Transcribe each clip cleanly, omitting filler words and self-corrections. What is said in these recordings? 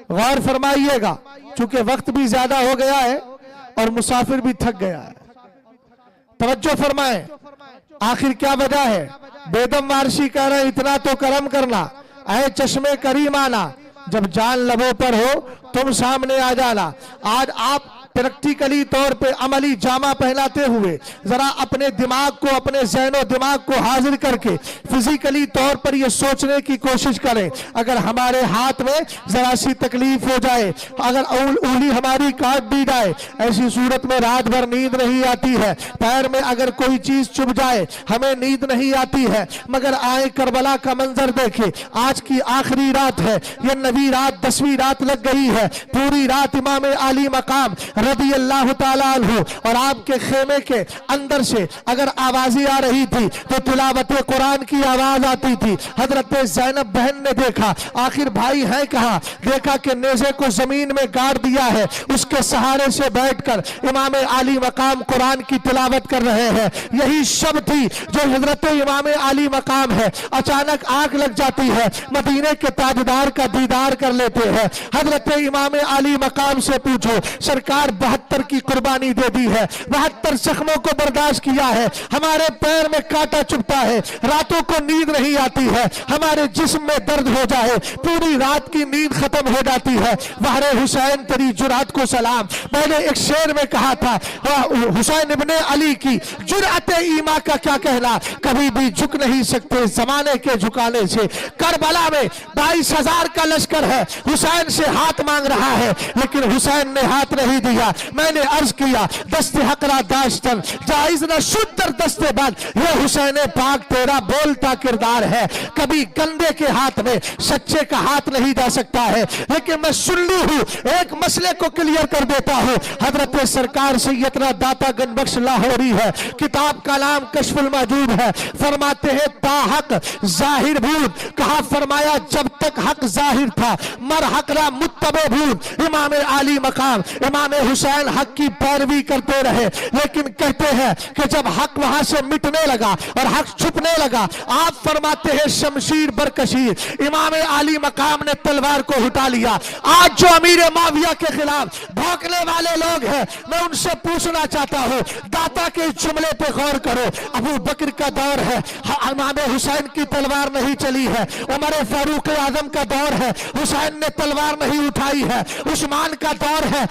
गौर फरमाइएगा, चूंकि वक्त भी ज्यादा हो गया है और मुसाफिर भी थक गया है। तवज्जो फरमाएं, आखिर क्या वजह है? बेदम वारसी कह रहे इतना तो करम करना, ऐ चश्मे करीमाना, जब जान लबों पर हो तुम सामने आ जाना। आज आप प्रैक्टिकली तौर पे अमली जामा पहनाते हुए जरा अपने दिमाग को, अपने ज़हनो दिमाग को हाजिर करके फिजिकली तौर पर ये सोचने की कोशिश करें, अगर हमारे हाथ में जरा सी तकलीफ हो जाए, अगर उंगली हमारी काट दी जाए, ऐसी सूरत में रात भर नींद नहीं आती है। पैर में अगर कोई चीज चुभ जाए हमें नींद नहीं आती है। मगर आए करबला का मंजर देखे, आज की आखिरी रात है, ये नवी रात 10वीं रात लग गई है। पूरी रात इमाम आली मकाम रदी अल्लाह ताला अन्हु और आपके खेमे के अंदर से अगर आवाजें आ रही थी तो तिलावत कुरान की आवाज आती थी। हजरत ज़ैनब बहन ने देखा, आखिर भाई है कहाँ? देखा कि नेज़े को जमीन में गाड़ दिया है, उसके सहारे से बैठकर इमाम आली मकाम कुरान की तिलावत कर रहे हैं। यही शब थी जो हजरत इमाम आली मकाम है। अचानक आंख लग जाती है, मदीने के ताजदार का दीदार कर लेते हैं। हजरत इमाम आली मकाम से पूछो, सरकार 72 की कुर्बानी दे दी है, 72 जख्मों को बर्दाश्त किया है, हमारे पैर में कांटा चुभता है, रातों को नींद नहीं आती है, हमारे जिस्म में दर्द हो जाए, पूरी रात की नींद खत्म हो जाती है। वहरे हुसैन तेरी जुरात को सलाम। मैंने एक शेर में कहा था, हुसैन इब्ने अली की जुरात ईमा का क्या कहना, कभी भी झुक नहीं सकते जमाने के झुकाने से। करबला में 22,000 का लश्कर है, हुसैन से हाथ मांग रहा है, लेकिन हुसैन ने हाथ नहीं दिया। मैंने अर्ज किया, दस्ते हकरा दाश्तन जायज न शुद्दर दस्ते बद, ये हुसैन पाक तेरा बोलता किरदार है। कभी गंदे के हाथ में सच्चे का हाथ नहीं जा सकता है। लेकिन मैं सुन्नी हूं, एक मसले को क्लियर कर देता हूं। हजरत सरकार सैयदना दाता गनबख्श लाहौरी है, किताब का नाम कश्फुल मौजूद है। फरमाते हैं ताहक जाहिर भूत, कहा फरमाया जब तक हक जाहिर था मर हकरा मुत्तबे भूत। इमाम आली मकाम इमाम हुसैन हक की पैरवी करते रहे, लेकिन कहते हैं कि जब हक वहां से मिटने लगा और हक छुपने लगा, आप फरमाते हैं शमशीर बरकशीर, इमाम आली मकाम ने तलवार को उठा लिया। आज जो अमीर माविया के खिलाफ भौंकने वाले लोग हैं, मैं उनसे पूछना चाहता हूं, दाता के जुमले पे गौर करो। अबू बकर का दौर है, इमाम हुसैन की तलवार नहीं चली है। उमर फारूक आजम का दौर है, हुसैन ने तलवार नहीं उठाई है। उस्मान का दौर है,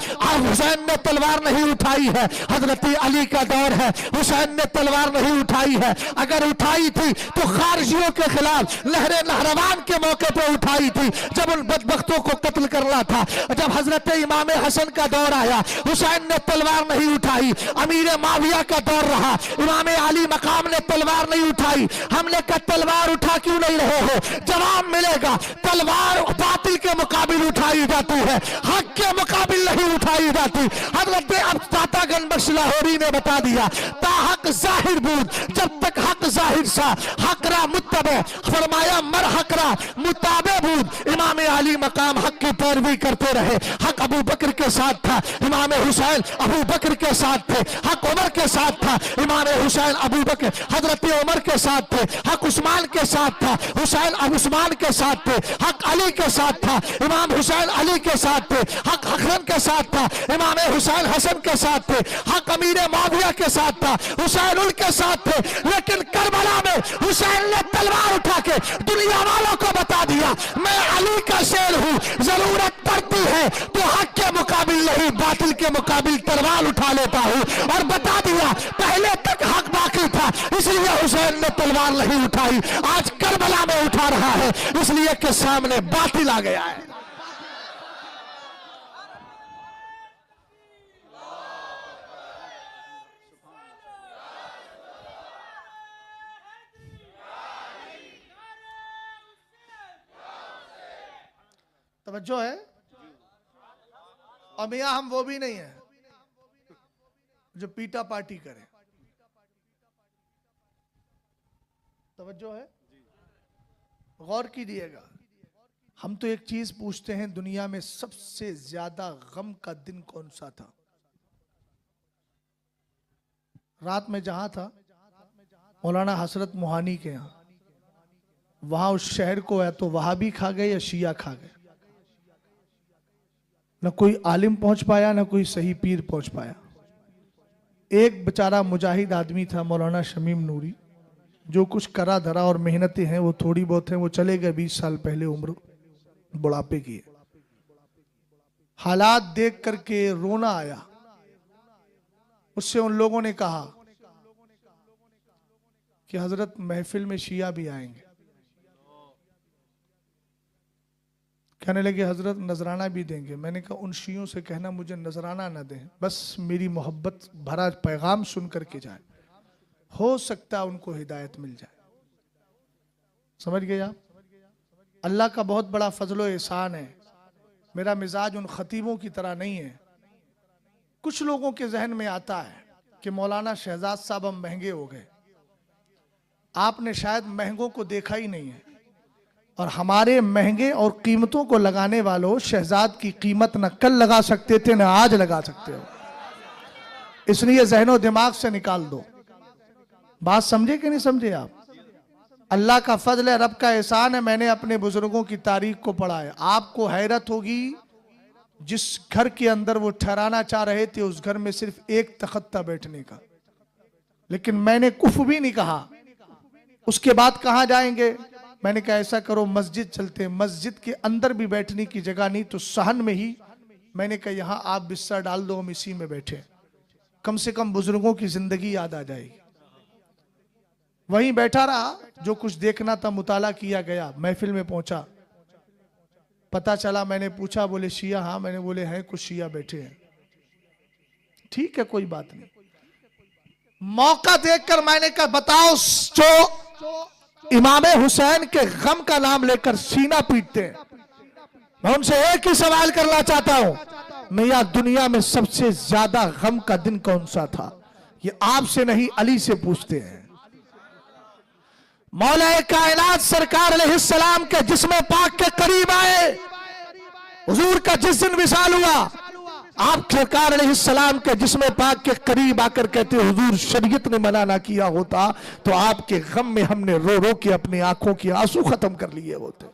हुसैन ने तलवार नहीं उठाई है। हजरत अली का दौर है, हुसैन ने तलवार नहीं उठाई है। अगर उठाई थी तो खारजियों के खिलाफ लहरे नहरवान के मौके पर उठाई थी, जब उन बदबख्तों को कत्ल करना था। जब हजरत इमाम हसन का दौर आया, हुसैन ने तलवार नहीं उठाई। अमीर माविया का दौर रहा, इमाम अली मकाम ने तलवार नहीं उठाई। हमने कहा तलवार उठा क्यों नहीं रहे हो? जवाब मिलेगा, तलवार बातिल के मुकाबिल उठाई जाती है, हक के मुकाबिल नहीं उठाई जाती। हजरत अब दाता गनबख्श लाहौरी ने बता दिया, ताहक जाहिर बूद, जब तक हक जाहिर सा हकरा मुत्तबे, फरमाया मर हकरा मुताबे बूद। इमाम अली मकाम हक की पैरवी करते रहे। हक अबू बकर के साथ था, इमाम हुसैन अबू बकर के साथ थे। हक उमर के साथ था, इमाम हुसैन अबू बकर हजरत उमर के साथ थे। हक उस्मान के साथ था, हुसैन अब उस्मान के साथ थे। हक अली के साथ था, इमाम हुसैन अली के साथ थे। हक हसन के साथ था, इमाम हुसैन हसन के साथ थे। हक अमीर माविया के साथ था, हुसैन उनके साथ थे। लेकिन करबला में हुसैन ने तलवार उठा के दुनिया वालों को बता दिया, मैं अली का शेर हूं, जरूरत पड़ती है तो हक के मुकाबिल नहीं बातिल के मुकाबिल तलवार उठा लेता हूं। और बता दिया, पहले तक हक बाकी था इसलिए हुसैन ने तलवार नहीं उठाई, आज करबला में उठा रहा है इसलिए कि सामने बातिल आ गया है। तवज्जो है? और मियां हम वो भी नहीं है जो पीटा पार्टी करे। तवज्जो है? गौर कीजिएगा, हम तो एक चीज पूछते हैं, दुनिया में सबसे ज्यादा गम का दिन कौन सा था? रात में जहां था मौलाना हसरत मोहानी के यहां, वहां उस शहर को या तो वहाबी खा गए या शिया खा गए। न कोई आलिम पहुंच पाया, न कोई सही पीर पहुंच पाया। एक बेचारा मुजाहिद आदमी था मौलाना शमीम नूरी, जो कुछ करा धरा और मेहनतें हैं वो थोड़ी बहुत हैं, वो चले गए 20 साल पहले, उम्र बुढ़ापे की है। हालात देख करके रोना आया। उससे उन लोगों ने कहा कि हजरत महफिल में शिया भी आएंगे। कहने लगे हजरत नजराना भी देंगे। मैंने कहा उन शियों से कहना मुझे नजराना ना दें, बस मेरी मोहब्बत भरा पैगाम सुन करके जाए, हो सकता है उनको हिदायत मिल जाए। समझ गए आप? अल्लाह का बहुत बड़ा फजलो एहसान है। मेरा मिजाज उन खतीबों की तरह नहीं है। कुछ लोगों के जहन में आता है कि मौलाना शहजाद साहब हम महंगे हो गए। आपने शायद महंगों को देखा ही नहीं है, और हमारे महंगे और कीमतों को लगाने वालों, शहजाद की कीमत न कल लगा सकते थे न आज लगा सकते हो। इसलिए जहनो दिमाग से निकाल दो। बात समझे कि नहीं समझे आप? अल्लाह का फजल है, रब का एहसान है। मैंने अपने बुजुर्गों की तारीख को पढ़ा है। आपको हैरत होगी, जिस घर के अंदर वो ठहराना चाह रहे थे उस घर में सिर्फ एक तख्त था बैठने का, लेकिन मैंने कुफ भी नहीं कहा। उसके बाद कहां जाएंगे? मैंने कहा ऐसा करो मस्जिद चलते। मस्जिद के अंदर भी बैठने की जगह नहीं तो सहन में ही मैंने कहा यहां आप बिस्तर डाल दो, हम इसी में बैठे, कम से कम बुजुर्गों की जिंदगी याद आ जाएगी। वहीं बैठा रहा, जो कुछ देखना था मुताला किया गया। महफिल में पहुंचा, पता चला, मैंने पूछा, बोले शिया? हाँ। मैंने बोले हैं कुछ शिया बैठे हैं। ठीक है कोई बात नहीं। मौका देखकर मैंने कहा बताओ, जो इमाम हुसैन के गम का नाम लेकर सीना पीटते हैं, मैं उनसे एक ही सवाल करना चाहता हूं, मियां दुनिया में सबसे ज्यादा गम का दिन कौन सा था? ये आपसे नहीं अली से पूछते हैं। मौला कायनात सरकार अलैहिस्सलाम के जिस्म पाक के करीब आए, हुजूर का जिस दिन विसाल हुआ, आप सरकार अलैहिस्सलाम के जिस्म पाक के करीब आकर कहते हुजूर शरीयत ने मना ना किया होता तो आपके गम में हमने रो रो के अपनी आंखों की आंसू खत्म कर लिए होते।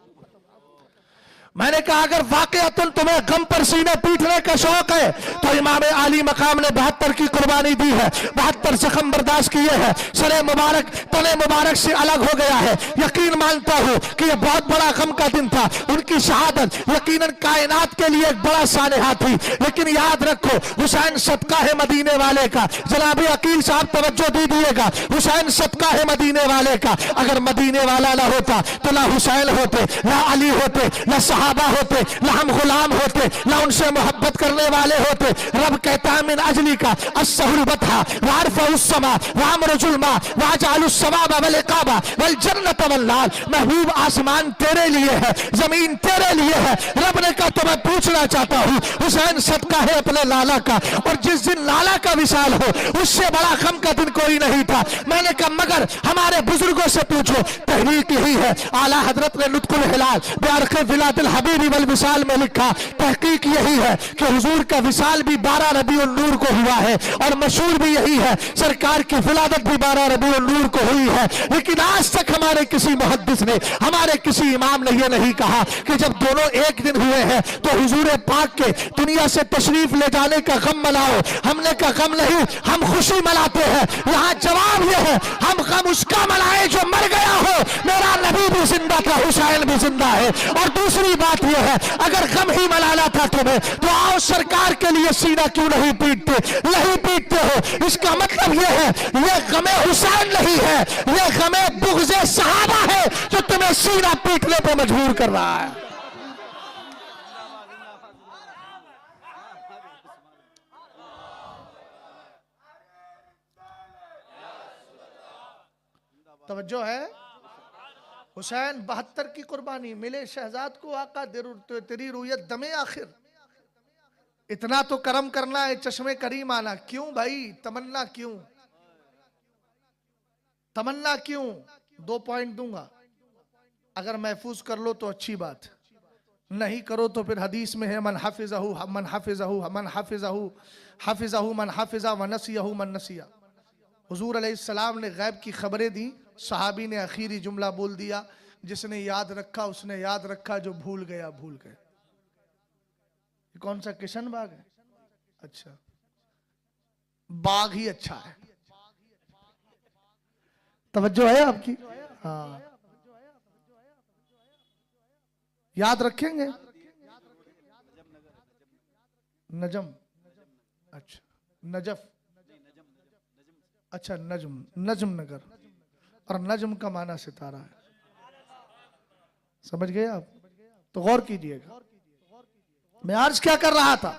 मैंने कहा अगर वाकईतन तुम्हें गम पर सीने पीटने का शौक है तो इमाम आली मकाम ने 72 की कुर्बानी दी है, 72 जख्म बर्दाश्त किए हैं, सरे मुबारक तने मुबारक से अलग हो गया है। यकीन मानता हूं कि यह बहुत बड़ा गम का दिन था। उनकी शहादत यकीनन कायनात के लिए एक बड़ा सानहा थी, लेकिन याद रखो हुसैन सदका है मदीने वाले का। जनाब अकील साहब तवज्जो दीजिएगा, हुसैन सदका है मदीने वाले का। अगर मदीने वाला ना होता तो ना हुसैन होते, ना अली होते, ना सहाबा होते, ना हम गुलाम होते, ना उनसे मोहब्बत करने वाले होते। रब कहता है मिन अजली का अस्सहुल बता वारफउस्समा वामरुजुलमा वाजअलुस्सवाब वल इकाबा वल जन्नत वल नार। महबूब आसमान तेरे लिए है, जमीन तेरे लिए है। रब ने कहा तो मैं पूछना चाहता हूं, हुसैन सदका है अपने लाला का, और जिस दिन लाला का विशाल हो उससे बड़ा गम का दिन कोई नहीं था। मैंने कहा मगर हमारे बुजुर्गों से पूछो, तहरीक यही है। आला हजरत ने लुत्फुल हिलाल बिअरक़ विलादुल हबीबी वल विसाल में लिखा, तहकीक यही है कि हुजूर का विसाल भी 12 रबीउल नूर को हुआ है, और मशहूर भी यही है सरकार की विलादत भी 12 रबीउल नूर को हुई है। लेकिन आज तक हमारे किसी मुहद्दिस ने, हमारे किसी इमाम ने यह नहीं कहा कि जब दोनों एक दिन हुए हैं तो हुजूर पाक के दुनिया से तशरीफ ले जाने का गम मनाओ। हमने का गम नहीं, हम खुशी मनाते हैं। यहाँ जवाब यह है, हम गम उसका मनाए जो मर गया हो। मेरा नबी भी जिंदा था, हुसैन भी जिंदा है। और दूसरी बात यह है, अगर गम ही मनाना था तुम्हें तो आओ सरकार के लिए सीना क्यों नहीं पीटते? नहीं पीटते हो, इसका मतलब यह है यह गमे हुसैन नहीं है, यह गमे बुग़्ज़े सहाबा है जो तुम्हें सीना पीटने पर मजबूर कर रहा है। तवज्जो है? हुसैन 72 की कुर्बानी, मिले शहजाद को आका तेरी रूयत दमे आखिर। इतना तो करम करना है, चश्मे करीम आना। क्यों भाई तमन्ना क्यों? तमन्ना क्यों? 2 पॉइंट दूंगा, अगर महफूज कर लो तो अच्छी बात, नहीं करो तो फिर हदीस में है मन हाफिज़हु मन हाफिज़हु मन हाफिज़हु हाफिज़हु मन हाफिज़ा व नसियहु मन नसिया। हुजूर अलैहिस्सलाम ने गैब की खबरें दी, सहाबी ने आखिरी जुमला बोल दिया, जिसने याद रखा उसने याद रखा, जो भूल गया भूल गया। कौन सा किशन बाग है? अच्छा, बाग ही अच्छा है। तवज्जो है आपकी? हाँ, याद रखेंगे। नजम, अच्छा नजफ, अच्छा नजम, नजम नगर, और नजम का माना सितारा है। समझ गए आप? तो गौर कीजिएगा, मैं अर्ज क्या कर रहा था,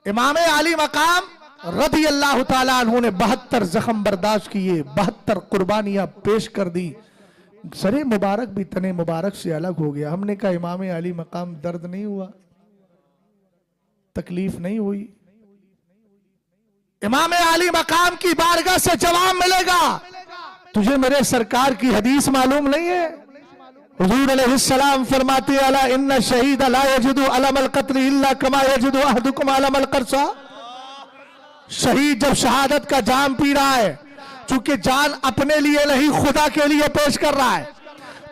इमाम आली मकाम रदी अल्लाह ताला अन्हु ने 72 जख्म बर्दाश्त किए, 72 कुर्बानियां पेश कर दी। सरे मुबारक भी तने मुबारक से अलग हो गया। हमने कहा इमाम आली मकाम दर्द नहीं हुआ, तकलीफ नहीं हुई? इमाम आली मकाम की बारगाह से जवाब मिलेगा। तुझे मेरे सरकार की हदीस मालूम नहीं है? हुजूर अलैहिस्सलाम फरमाते अला इन्ना शहीद ला यजिदु अलमल कत्ल इल्ला कमा यजिदु अहदुकुम अलमल करसा। शहीद जब शहादत का जाम पी रहा है, चूंकि जान अपने लिए नहीं खुदा के लिए पेश कर रहा है,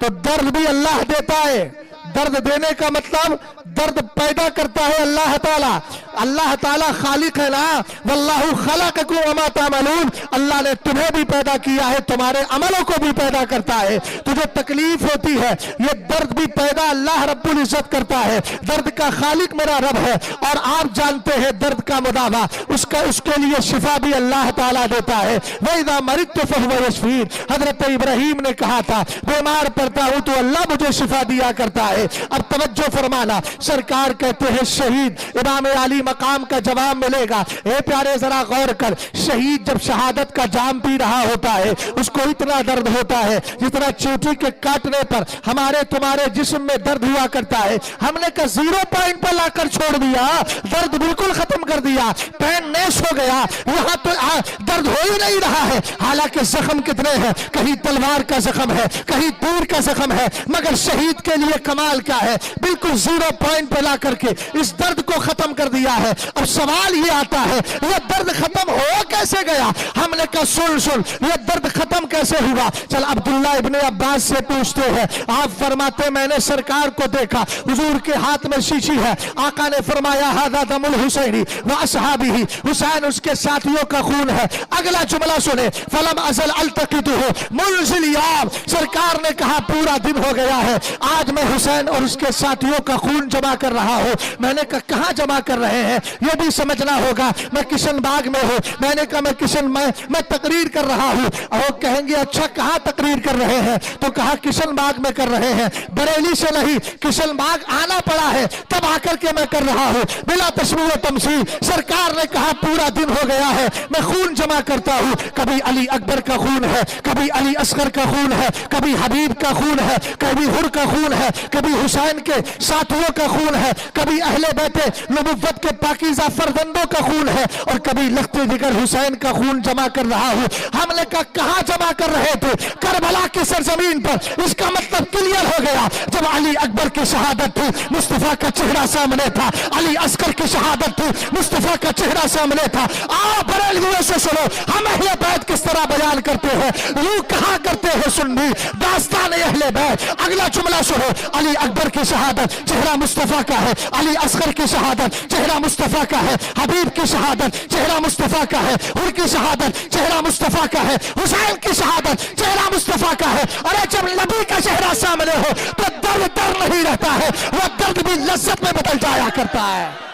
तो दर्द भी अल्लाह देता है। दर्द देने का मतलब दर्द पैदा करता है अल्लाह ताला। अल्लाह ताला खालिक है ना, वल्लाहु खलक़कुम वमा तामलून। अल्लाह ने तुम्हें भी पैदा किया है, तुम्हारे अमलों को भी पैदा करता है। तुझे तकलीफ होती है, ये दर्द भी पैदा अल्लाह रब्बुल इज्जत करता है। दर्द का खालिक मेरा रब है, और आप जानते हैं दर्द का मुदावा उसका, उसके लिए शिफा भी अल्लाह ताला देता है। वइज़ा मरिदतु फहुव यशफीन। हजरत इब्राहिम ने कहा था बीमार पड़ता हूं तो अल्लाह मुझे शिफा दिया करता है। अब तवज्जो फरमाना, सरकार कहते हैं शहीद, इमाम आली मकाम का जवाब मिलेगा। ए प्यारे जरा गौर कर, शहीद जब शहादत का जाम पी रहा होता है, उसको इतना दर्द होता है जितना चोटी के काटने पर हमारे तुम्हारे जिस्म में दर्द हुआ करता है। हमने का 0 पॉइंट पर लाकर छोड़ दिया, दर्द बिल्कुल खत्म कर दिया, पैन नेश हो गया, यहां तो दर्द हो ही नहीं रहा है। हालांकि जख्म कितने हैं, कहीं तलवार का जख्म है, कहीं तीर का जख्म है, मगर शहीद के लिए कमाल क्या है, बिल्कुल 0 पॉइंट पर ला करके इस दर्द को खत्म कर दिया है। अब सवाल ये आता है, ये दर्द खत्म हो कैसे गया? हमने कहा सुन सुन, ये दर्द खत्म कैसे हुआ? चल अब्दुल्ला इब्ने अब्बास से पूछते हैं। आप फरमाते मैंने सरकार को देखा, हुजूर के हाथ में शीशी है, आका ने फरमाया हादा दमुल हुसैनी व असहाबिही, हुसैन उसके साथियों का खून है। अगला जुमला सुने, फलम अजल अल्तकितुहु मुनजिल याम। सरकार ने कहा पूरा दिन हो गया है, आज मैं हुसैन और उसके साथियों का खून जमा कर रहा हूं। मैंने कहा कहां जमा कर रहे हैं, यह भी समझना होगा। मैं किशन बाग में हूं। मैंने कहा मैं तकरीर कर रहा हूं। और कहेंगे अच्छा कहां तकरीर कर रहे हैं, तो कहा किशन बाग में कर रहे हैं। बरेली से नहीं, किशन बाग आना पड़ा है, तब आकर के मैं कर रहा हूं, बिला तशमीह तमसील। सरकार ने कहा पूरा दिन हो गया है, मैं खून जमा करता हूं। कभी अली अकबर का खून है, कभी अली असगर का खून है, कभी हबीब का खून है, कभी हुर का खून है, कभी हुसैन के साथियों का खून है, कभी अहले बैते नबुव्वत के पाकीज़ा फरजंदों का खून है, और कभी लख्ते जिगर हुसैन का खून जमा कर रहा हूं। हमने कहा कहां जमा कर रहे थे? करबला की सरजमीन पर। इसका मतलब क्लियर हो गया, जब अली अकबर की शहादत थी मुस्तफा का चेहरा सामने था, अली असगर की शहादत थी मुस्तफा का चेहरा सामने था। आप बरेलवियों से सुनो, हम अहले बैत किस तरह बयान करते हैं, यूं कहा करते हैं सुन्नी दास्तान अहले बैत। अगला जुमला सुनो, अली अकबर की शहादत चेहरा मुस्तफा का है, अली असगर की शहादत चेहरा मुस्तफा का है, हबीब की शहादत चेहरा मुस्तफा का है, हुर की शहादत चेहरा मुस्तफा का है, हुसैन की शहादत चेहरा मुस्तफा का है। अरे जब नबी का चेहरा सामने हो तो दर्द दर्द नहीं रहता है, वह दर्द भी लज्जत में बदल जाया करता है।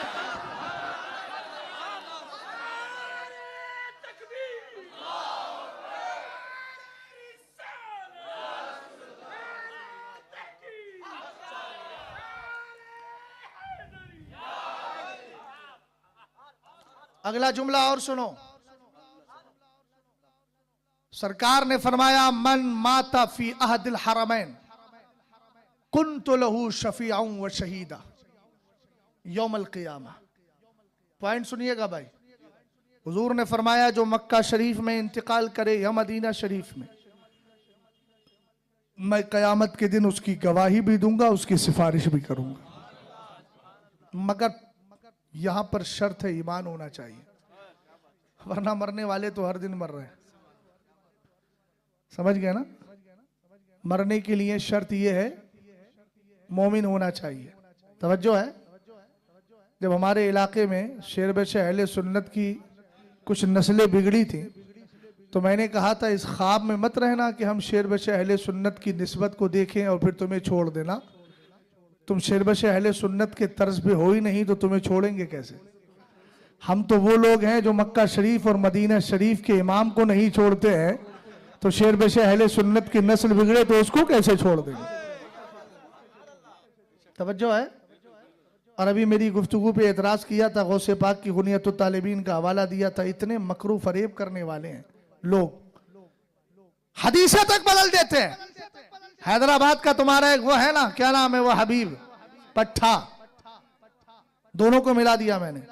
अगला जुमला और सुनो, सरकार ने फरमाया मन माता फी अहदिल हरमैन कुन्तु लहू शफीअन व शहीदा यौमल क़ियामा। पॉइंट सुनिएगा भाई, हुजूर ने फरमाया जो मक्का शरीफ में इंतकाल करे या मदीना शरीफ में, मैं कयामत के दिन उसकी गवाही भी दूंगा, उसकी सिफारिश भी करूंगा। मगर यहां पर शर्त है ईमान होना चाहिए, वरना मरने वाले तो हर दिन मर रहे हैं। समझ गए ना? मरने के लिए शर्त यह है मोमिन होना चाहिए। तवज्जो है? जब हमारे इलाके में शेर बशे अहले सुन्नत की कुछ नस्लें बिगड़ी थी, तो मैंने कहा था इस ख्वाब में मत रहना कि हम शेर बशे अहले सुन्नत की निस्बत को देखें और फिर तुम्हें छोड़ देना। तुम शेर बशे अहले सुन्नत के तर्ज पे हो ही नहीं तो तुम्हें छोड़ेंगे कैसे। हम तो वो लोग हैं जो मक्का शरीफ और मदीना शरीफ के इमाम को नहीं छोड़ते हैं, तो शेर बशे अहले सुन्नत की नस्ल बिगड़े तो उसको कैसे छोड़ देंगे। तवज्जो है। और अभी मेरी गुफ्तगू पे एतराज किया था, गौसे पाक की गुनियतुत तालिबीन का हवाला दिया था। इतने मकरू फरेब करने वाले हैं लोग, हदीसें तक बदल देते हैं। हैदराबाद का तुम्हारा एक वो है ना, क्या नाम है वो, हबीब पट्टा, दोनों को मिला दिया मैंने।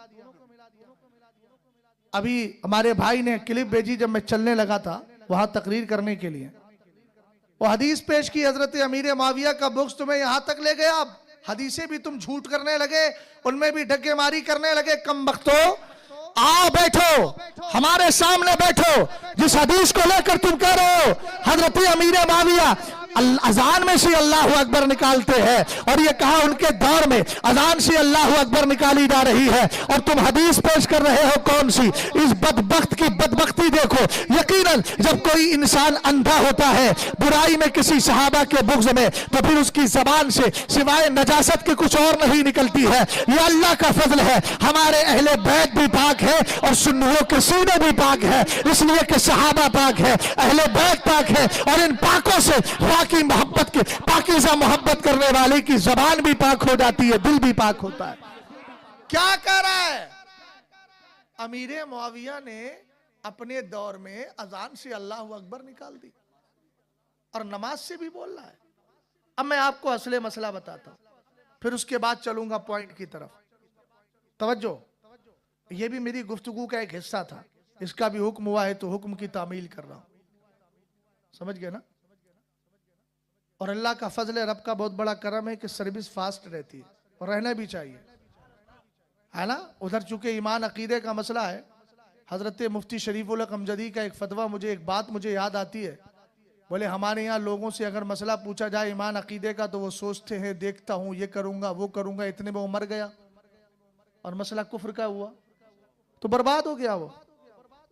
अभी हमारे भाई ने क्लिप भेजी, जब मैं चलने लगा था वहां तकरीर करने के लिए, वो हदीस पेश की, हजरत अमीर माविया का बुक्स तुम्हें यहां तक ले गया। अब हदीसें भी तुम झूठ करने लगे, उनमें भी ढक्केमारी करने लगे। कम बख्तो, आओ बैठो, हमारे सामने बैठो। जिस हदीस को लेकर तुम कह रहे हो हजरत अमीर माविया अजान में से अल्लाह अकबर निकालते हैं, और ये कहा उनके दौर में अजान से अल्लाह अकबर निकाली जा रही है, और तुम हदीस पेश कर रहे हो कौन सी। इस बदबख्त की बदबख्ती देखो। यकीनन जब कोई इंसान अंधा होता है बुराई में किसी सहाबा के बुग़्ज़ में, तो फिर उसकी जबान से सिवाय नजासत के कुछ और नहीं निकलती है। ये अल्लाह का फजल है। हमारे अहले बैत भी पाक है और सुन्नियों के सीने भी पाक है, इसलिए कि सहाबा पाक है, अहले बैत पाक है, और इन पाकों से की मोहब्बत के पाकीज़ा मोहब्बत करने वाले की जबान भी पाक हो जाती है, दिल भी पाक होता है। क्या कह रहा है अमीर मुआविया ने, अपने दौर में अजान से अल्लाह अकबर निकाल दी और नमाज से भी बोल रहा है। अब मैं आपको असले मसला बताता हूं, फिर उसके बाद चलूंगा पॉइंट की तरफ। तवज्जो, ये भी मेरी गुफ्तगू का एक हिस्सा था, इसका भी हुक्म हुआ है तो हुक्म की तामील कर रहा हूं, समझ गए ना। और अल्लाह का फजल है, रब का बहुत बड़ा करम है कि सर्विस फास्ट रहती है, और रहना भी चाहिए, है ना। उधर चूंकि ईमान अकीदे का मसला है, हजरत मुफ्ती शरीफुल हक अमजदी का एक फतवा, मुझे एक बात मुझे याद आती है। बोले हमारे यहाँ लोगों से अगर मसला पूछा जाए ईमान अकीदे का, तो वो सोचते हैं देखता हूँ ये करूंगा वो करूंगा, इतने में वो मर गया और मसला कुफ्र का हुआ तो बर्बाद हो गया वो।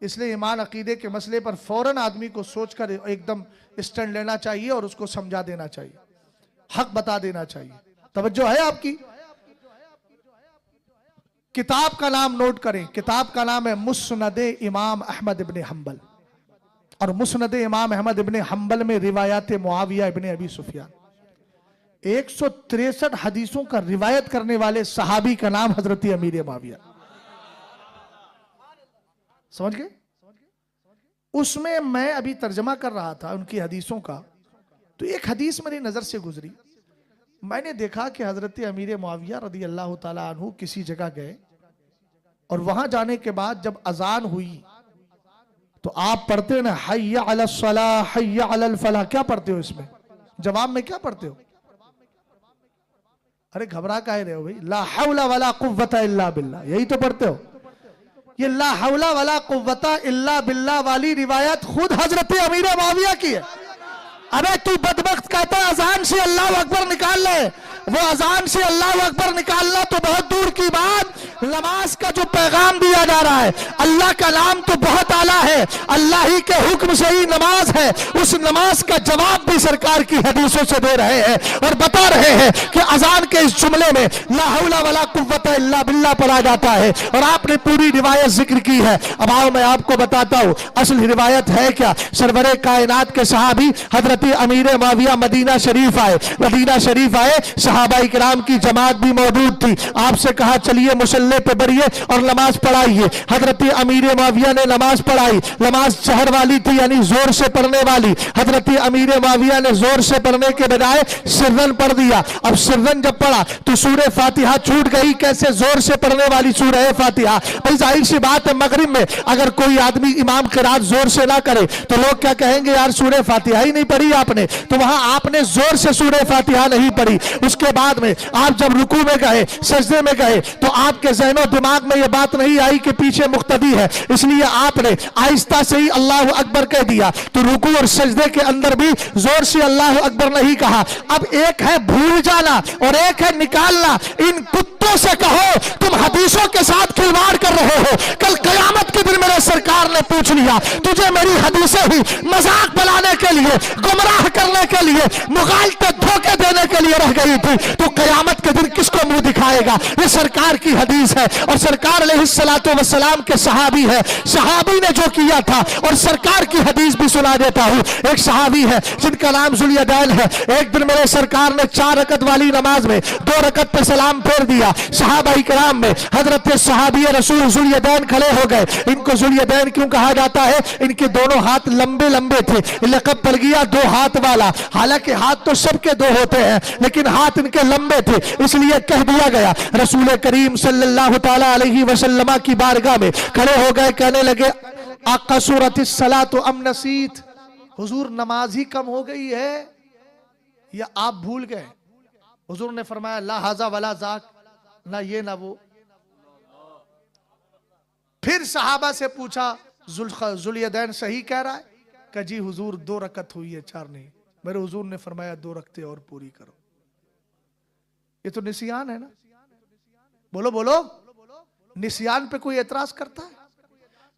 इसलिए ईमान अकीदे के मसले पर फौरन आदमी को सोचकर एकदम स्टैंड लेना चाहिए और उसको समझा देना चाहिए, हक बता देना चाहिए। तवज्जो है आपकी। किताब का नाम नोट करें, किताब का नाम है मुस्नद इमाम अहमद इब्न हंबल, और मुस्नद इमाम अहमद इब्न हंबल में रिवायात मुआविया इब्न अबी सुफियान, 163 हदीसों का रिवायत करने वाले सहाबी का नाम हजरत अमीर मुआविया। समझ गए। उसमें मैं अभी तर्जमा कर रहा था उनकी हदीसों का, तो एक हदीस मेरी नजर से गुजरी। मैंने देखा कि हजरत अमीर मुआविया रदी अल्लाह ताला अन्हु किसी जगह गए, और वहां जाने के बाद जब अजान हुई तो आप पढ़ते ना हय्या अलस सलाह हय्या अलल फलाह, क्या पढ़ते हो इसमें जवाब में, क्या पढ़ते हो। अरे घबरा काहे रहे हो भाई, ला हौला वला कुव्वता इल्ला बिल्लाह, यही तो पढ़ते हो। ये ला हौला वला कुव्वता इल्ला बिल्लाह वाली रिवायत खुद हजरत अमीर मुआविया की है। अबे तू बदबख्त कहता है अजान से अल्लाह अकबर निकाल ले, वो अजान से अल्लाह अकबर निकालना तो बहुत दूर की बात, नमाज का जो पैगाम दिया जा रहा है, अल्लाह का नाम तो बहुत आला है, अल्लाह ही के हुक्म से ही नमाज है, उस नमाज का जवाब भी सरकार की हदीसों से दे रहे हैं और बता रहे हैं कि अजान के इस जुमले में ला हौला वला कुव्वता इल्ला बिल्लाह पढ़ा जाता है, और आपने पूरी रिवायत जिक्र की है। अब आओ मैं आपको बताता हूँ असल रिवायत है क्या। सरवरे कायनात के सहाबी हजरत अमीर मुआविया मदीना शरीफ आए, मदीना शरीफ आए, सहाबा इकराम की जमात भी मौजूद थी। आपसे कहा चलिए मुसल्ले पे बढ़िए और नमाज पढ़ाइए। हजरत अमीर मुआविया ने नमाज पढ़ाई। नमाज शहर वाली थी, यानी जोर से पढ़ने वाली। हजरत अमीर मुआविया ने जोर से पढ़ने के बजाय सिर्रन पढ़ दिया। अब सिर्रन जब पढ़ा तो सूरह फातिहा छूट गई। कैसे, जोर से पढ़ने वाली सूरह फातिहा। भाई जाहिर सी बात है मगरिब में अगर कोई आदमी इमाम क़िरात जोर से ना करे तो लोग क्या कहेंगे, यार सूरह फातिहा ही नहीं पढ़ी आपने। तो वहां आपने जोर से सूरह फातिहा नहीं पढ़ी। उसके बाद में आप जब रुकू में गए, सजदे में गए, तो आपके ज़हनो दिमाग में यह बात नहीं आई कि पीछे मुक्तदी है, इसलिए आपने आहिस्ता से ही अल्लाह अकबर कह दिया। तो रुकू और सजदे के अंदर भी जोर से अल्लाह अकबर नहीं कहा। अब एक है भूल जाना और एक है निकालना। इन कुत्तों से कहो तुम के साथ खिलवाड़ कर रहे हो। कल कयामत के दिन मेरे सरकार ने पूछ लिया, तुझे मेरी हदीसें ही मजाक बनाने के लिए, गुमराह करने के लिए, मुगालते धोखे देने के लिए रह गई थी, तो कयामत के दिन किसको मुंह दिखाएगा? ये सरकार की हदीस है और सरकार अलैहिस्सलातु वस्सलाम के सहाबी है, सहाबी ने जो किया था। और सरकार की हदीस भी सुना देता हूं। एक सहाबी है जिनका नाम जुल्यदैन है। एक दिन मेरे सरकार ने 4 रकत वाली नमाज में 2 रकत पे सलाम फेर दिया। सहाबा इकराम में हजरत सहाबी रसूल जुल्यदैन खड़े हो गए। इनको जुल्यदैन क्यों कहा जाता है? इनके दोनों हाथ लंबे लंबे थे, लक़ब पड़ गया 2 हाथ वाला। हालांकि हाथ तो सबके 2 होते हैं, लेकिन हाथ इनके लंबे थे, इसलिए कह दिया गया। रसूल करीम सल्लल्लाहु तआला अलैहि वसल्लम की बारगाह में खड़े हो गए, कहने लगे अक़सूरतिस सलातु अम नसीत, हुजूर नमाज ही कम हो गई है या आप भूल गए? हुजूर ने फरमाया ला हाजा वला जाक, ना ये ना वो। फिर सहाबा से पूछा जुल्यदैन सही कह रहा है? कहा जी हुजूर 2 रकत हुई है, 4 नहीं। मेरे हुजूर ने फरमाया 2 रकतें और पूरी करो। ये तो निसियान है ना? बोलो बोलो, निसियान पे कोई एतराज करता है?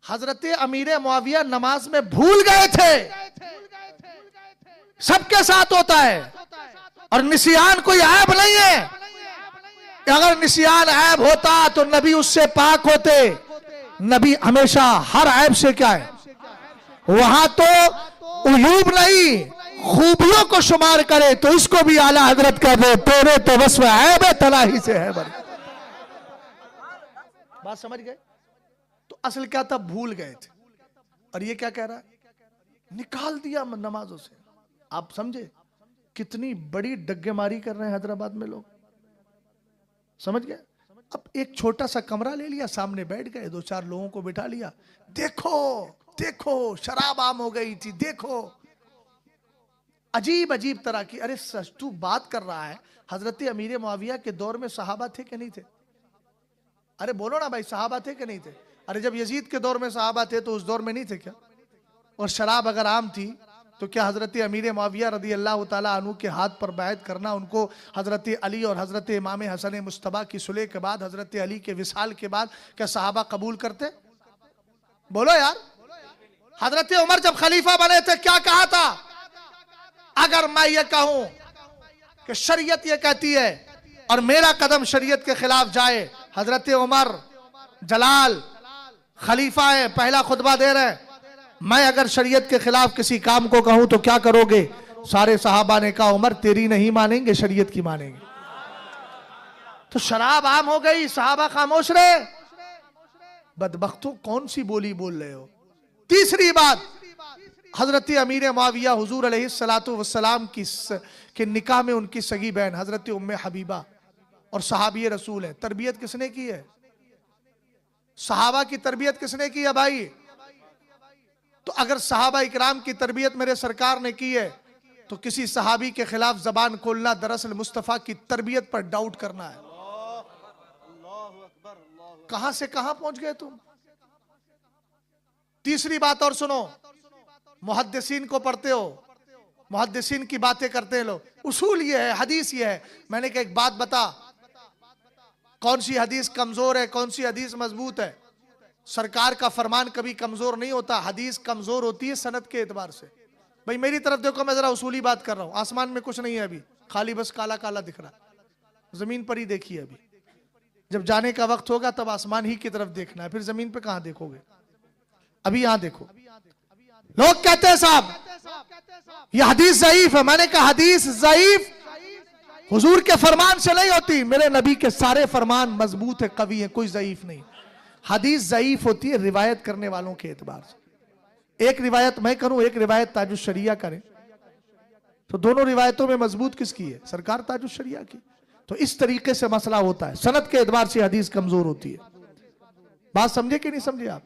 हजरत अमीर मुआविया नमाज में भूल गए थे, सबके साथ होता है। और निसियान कोई ऐब नहीं है। अगर निसियान ऐब होता तो नबी उससे पाक होते। नबी हमेशा हर ऐब से क्या है, वहां तो उयूब नहीं खूबियों को शुमार करे, तो इसको भी आला हजरत कह दे तेरे तो वस्फ ऐब है तलाही से है बड़ी। बात समझ गए? तो असल क्या था, भूल गए थे। और ये क्या कह रहा है, निकाल दिया नमाजों से। आप समझे कितनी बड़ी डग्गेमारी कर रहे हैं हैदराबाद में लोग, समझ गए? अब एक छोटा सा कमरा ले लिया, सामने बैठ गए, 2-4 लोगों को बिठा लिया, देखो देखो शराब आम हो गई थी, देखो। अजीब अजीब तरह की। अरे सच तू बात कर रहा है, हजरत अमीर मुआविया के दौर में सहाबा थे कि नहीं थे? अरे बोलो ना भाई, सहाबा थे कि नहीं थे? अरे जब यजीद के दौर में सहाबा थे तो उस दौर में नहीं थे क्या? और शराब अगर आम थी तो क्या हजरत अमीर मुआविया रदी अल्लाह ताला अन्हु के हाथ पर बैत करना, उनको हजरत अली और हजरत इमाम हसन मुस्तबा की सुलह के बाद, हजरत अली के विसाल के बाद क्या सहाबा कबूल करते? बोलो यार। हजरत उमर जब खलीफा बने थे क्या कहा था? अगर मैं ये कहूं कि शरीयत ये कहती है और मेरा कदम शरीयत के खिलाफ जाए, हजरत उमर जलाल खलीफा है, पहला खुतबा दे रहे हैं, मैं अगर शरीयत के खिलाफ किसी काम को कहूं तो क्या करोगे? सारे सहाबा ने कहा उमर तेरी नहीं मानेंगे, शरीयत की मानेंगे। तो शराब आम हो गई, सहाबा खामोश रहे। बदबख्तों कौन सी बोली बोल रहे हो? तीसरी बात, हजरत अमीर मुआविया हुजूर अलैहिस्सलातु वस्सलाम के निकाह में उनकी सगी बहन हजरत उम्मे हबीबा और सहाबी रसूल है। तरबियत किसने की है? सहाबा की तरबियत किसने की है भाई? तो अगर सहाबा इकराम की तरबियत मेरे सरकार ने की है तो किसी सहाबी के खिलाफ जबान खोलना दरअसल मुस्तफा की तरबियत पर डाउट करना है। कहां से कहां पहुंच गए तुम? तीसरी बात और सुनो, मुहद्दिसीन को पढ़ते हो, मुहद्दिसीन की बातें करते हैं लोग, उसूल ये है, हदीस ये है। मैंने कहा एक बात बता, कौन सी हदीस कमजोर है, कौन सी हदीस मजबूत है? सरकार का फरमान कभी कमजोर नहीं होता, हदीस कमजोर होती है सनद के एतबार से। भाई मेरी तरफ देखो, मैं जरा उसूली बात कर रहा हूं। आसमान में कुछ नहीं है अभी, खाली बस काला काला दिख रहा, जमीन पर ही देखिए। अभी जब जाने का वक्त होगा तब आसमान ही की तरफ देखना है, फिर जमीन पे कहां देखोगे? अभी यहां देखो। लोग कहते हैं साहब यह हदीस ज़ईफ है। मैंने कहा हदीस ज़ईफ हुजूर के फरमान से नहीं होती, मेरे नबी के सारे फरमान मजबूत है, कवी है, कोई ज़ईफ नहीं। हदीस ज़ईफ होती है रिवायत करने वालों के एतबार से। एक रिवायत मैं करूं, एक रिवायत ताजुश शरिया करें, तो दोनों रिवायतों में मजबूत किसकी है? सरकार ताजुश शरिया की। तो इस तरीके से मसला होता है, सनद के एतबार से हदीस कमजोर होती है। बात समझे कि नहीं समझे आप?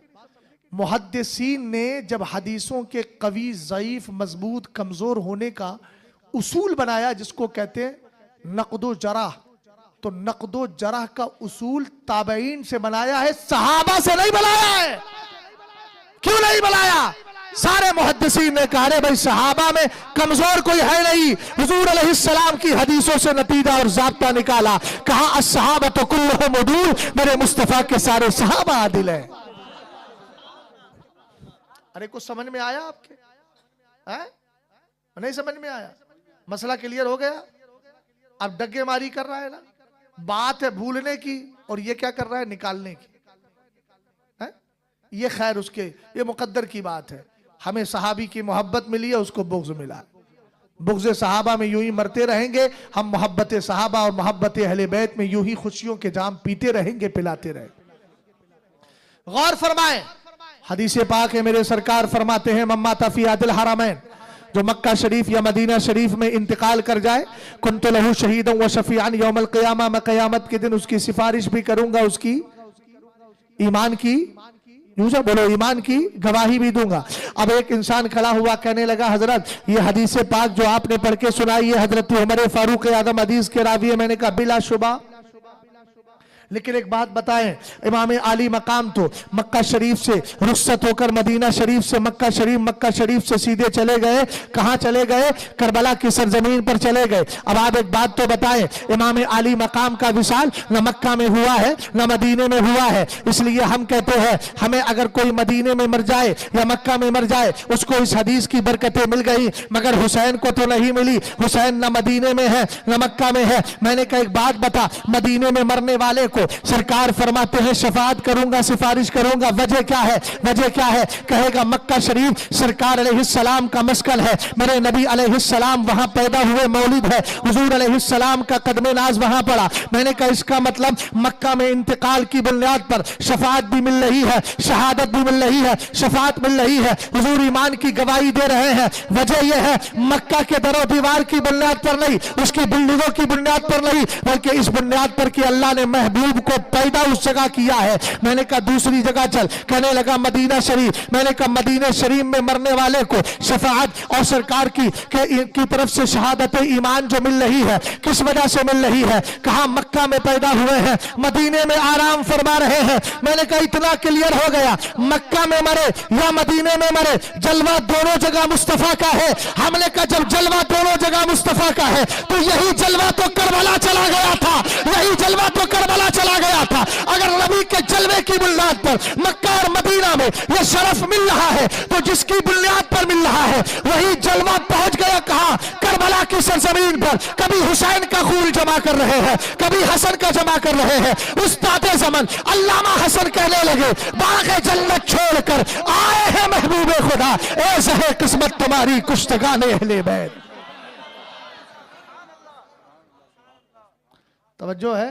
मुहद्दिसीन ने जब हदीसों के कवी, ज़ईफ, मजबूत, कमजोर होने का उसूल बनाया, जिसको कहते हैं नक़्दो जरह, तो नक़्दो जरह का उसूल ताबईन से बनाया है, सहाबा से नहीं बनाया है। क्यों नहीं बनाया? सारे मुहद्दिसीन ने कहा रे भाई सहाबा में कमजोर कोई है नहीं। हुजूर अलैहिस्सलाम की हदीसों से नतीजा और ज़ाब्ता निकाला, कहा अस्सहाबतु कुल्लुहुम उदूल, मेरे मुस्तफा के सारे सहाबा आदिल हैं। अरे कुछ समझ में आया आपके? है? नहीं समझ में आया? मसला क्लियर हो गया? अब डगे मारी कर रहा है ना, बात है भूलने की और ये क्या कर रहा है, निकालने की है? ये खैर उसके, ये मुकद्दर की बात है। हमें सहाबी की मोहब्बत मिली है, उसको बुग़्ज़ मिला। बुग़्ज़ सहाबा में यूं ही मरते रहेंगे, हम मोहब्बत सहाबा और मोहब्बत अहले बैत में यूं ही खुशियों के जाम पीते रहेंगे, पिलाते रहेंगे। गौर फरमाएं, हदीस पाक है, मेरे सरकार फरमाते हैं मम्मा तफी आदिल हरमैन, जो मक्का शरीफ या मदीना शरीफ में इंतकाल कर जाए, कुन्तु लहू शहीदन व शफीअन यौमल क़ियामा, मैं क़यामत के दिन उसकी सिफारिश भी करूंगा, उसकी ईमान की, यूं से बोलो, ईमान की गवाही भी दूंगा। अब एक इंसान खड़ा हुआ कहने लगा, हजरत ये हदीस पाक जो आपने पढ़ के सुनाई है हजरत उमर फारूक आज़म हदीस के रावी है। मैंने कहा बिला शुबा, लेकिन एक बात बताएं, इमाम आली मकाम तो मक्का शरीफ से रुखसत होकर मदीना शरीफ से मक्का शरीफ से सीधे चले गए। कहां चले गए? करबला की सरजमीन पर चले गए। अब आप एक बात तो बताएं, इमाम आली मकाम का विसाल न मक्का में हुआ है न मदीने में हुआ है। इसलिए हम कहते हैं हमें अगर कोई मदीने में मर जाए या मक्का में मर जाए, उसको इस हदीस की बरकतें मिल गई, मगर हुसैन को तो नहीं मिली। हुसैन न मदीने में है न मक्का में है। मैंने कहा एक बात बता, मदीने में मरने वाले सरकार फरमाते हैं शफाअत करूंगा, सिफारिश करूंगा, वजह क्या है? वजह क्या है? कहेगा मक्का शरीफ सरकार अलैहिस्सलाम का मस्कन है, मेरे नबी अलैहिस्सलाम वहां पैदा हुए, मौलिद है, हुजूर अलैहिस्सलाम का कदमे नाज वहां पड़ा। मैंने कहा इसका मतलब मक्का में इंतकाल की बुनियाद पर शफाअत भी मिल रही है, शहादत भी मिल रही है, शफाअत मिल रही है, हुजूर ईमान की गवाही दे रहे हैं। वजह यह है मक्का के दरो दीवार की बुनियाद पर नहीं, उसकी बिल्डिंगों की बुनियाद पर नहीं, बल्कि इस बुनियाद पर कि अल्लाह ने महबूब को पैदा उस जगह किया है। मैंने कहा दूसरी जगह चल, कहने लगा मदीना शरीफ। मैंने कहा मदीना शरीफ में मरने वाले को शफाअत और सरकार की तरफ से शहादत ईमान जो मिल रही है, किस वजह से मिल रही है? कहा मक्का में पैदा हुए हैं, मदीने में आराम फरमा रहे हैं। मैंने कहा इतना क्लियर हो गया, मक्का में मरे या मदीने में मरे, जलवा दोनों जगह मुस्तफा का है। हमने कहा जब जलवा दोनों जगह मुस्तफा का है तो यही जलवा तो करबला चला गया था, यही जलवा तो करबला चला गया था। अगर नबी के जलवे की बुनियाद पर मक्का और मदीना में यह शरफ मिल रहा है तो जिसकी बुनियाद पर मिल रहा है वही जलवा पहुंच गया कहां? करबला की सरजमीन पर। कभी हुसैन का खून जमा कर रहे हैं, कभी हसन का जमा कर रहे हैं। उस्ताद ज़मान अल्लामा हसन कहने लगे बाग़े जन्नत छोड़कर आए हैं महबूबे खुदा, ऐसे है किस्मत तुम्हारी कुश्तगाने अहले बैत। तवज्जो है?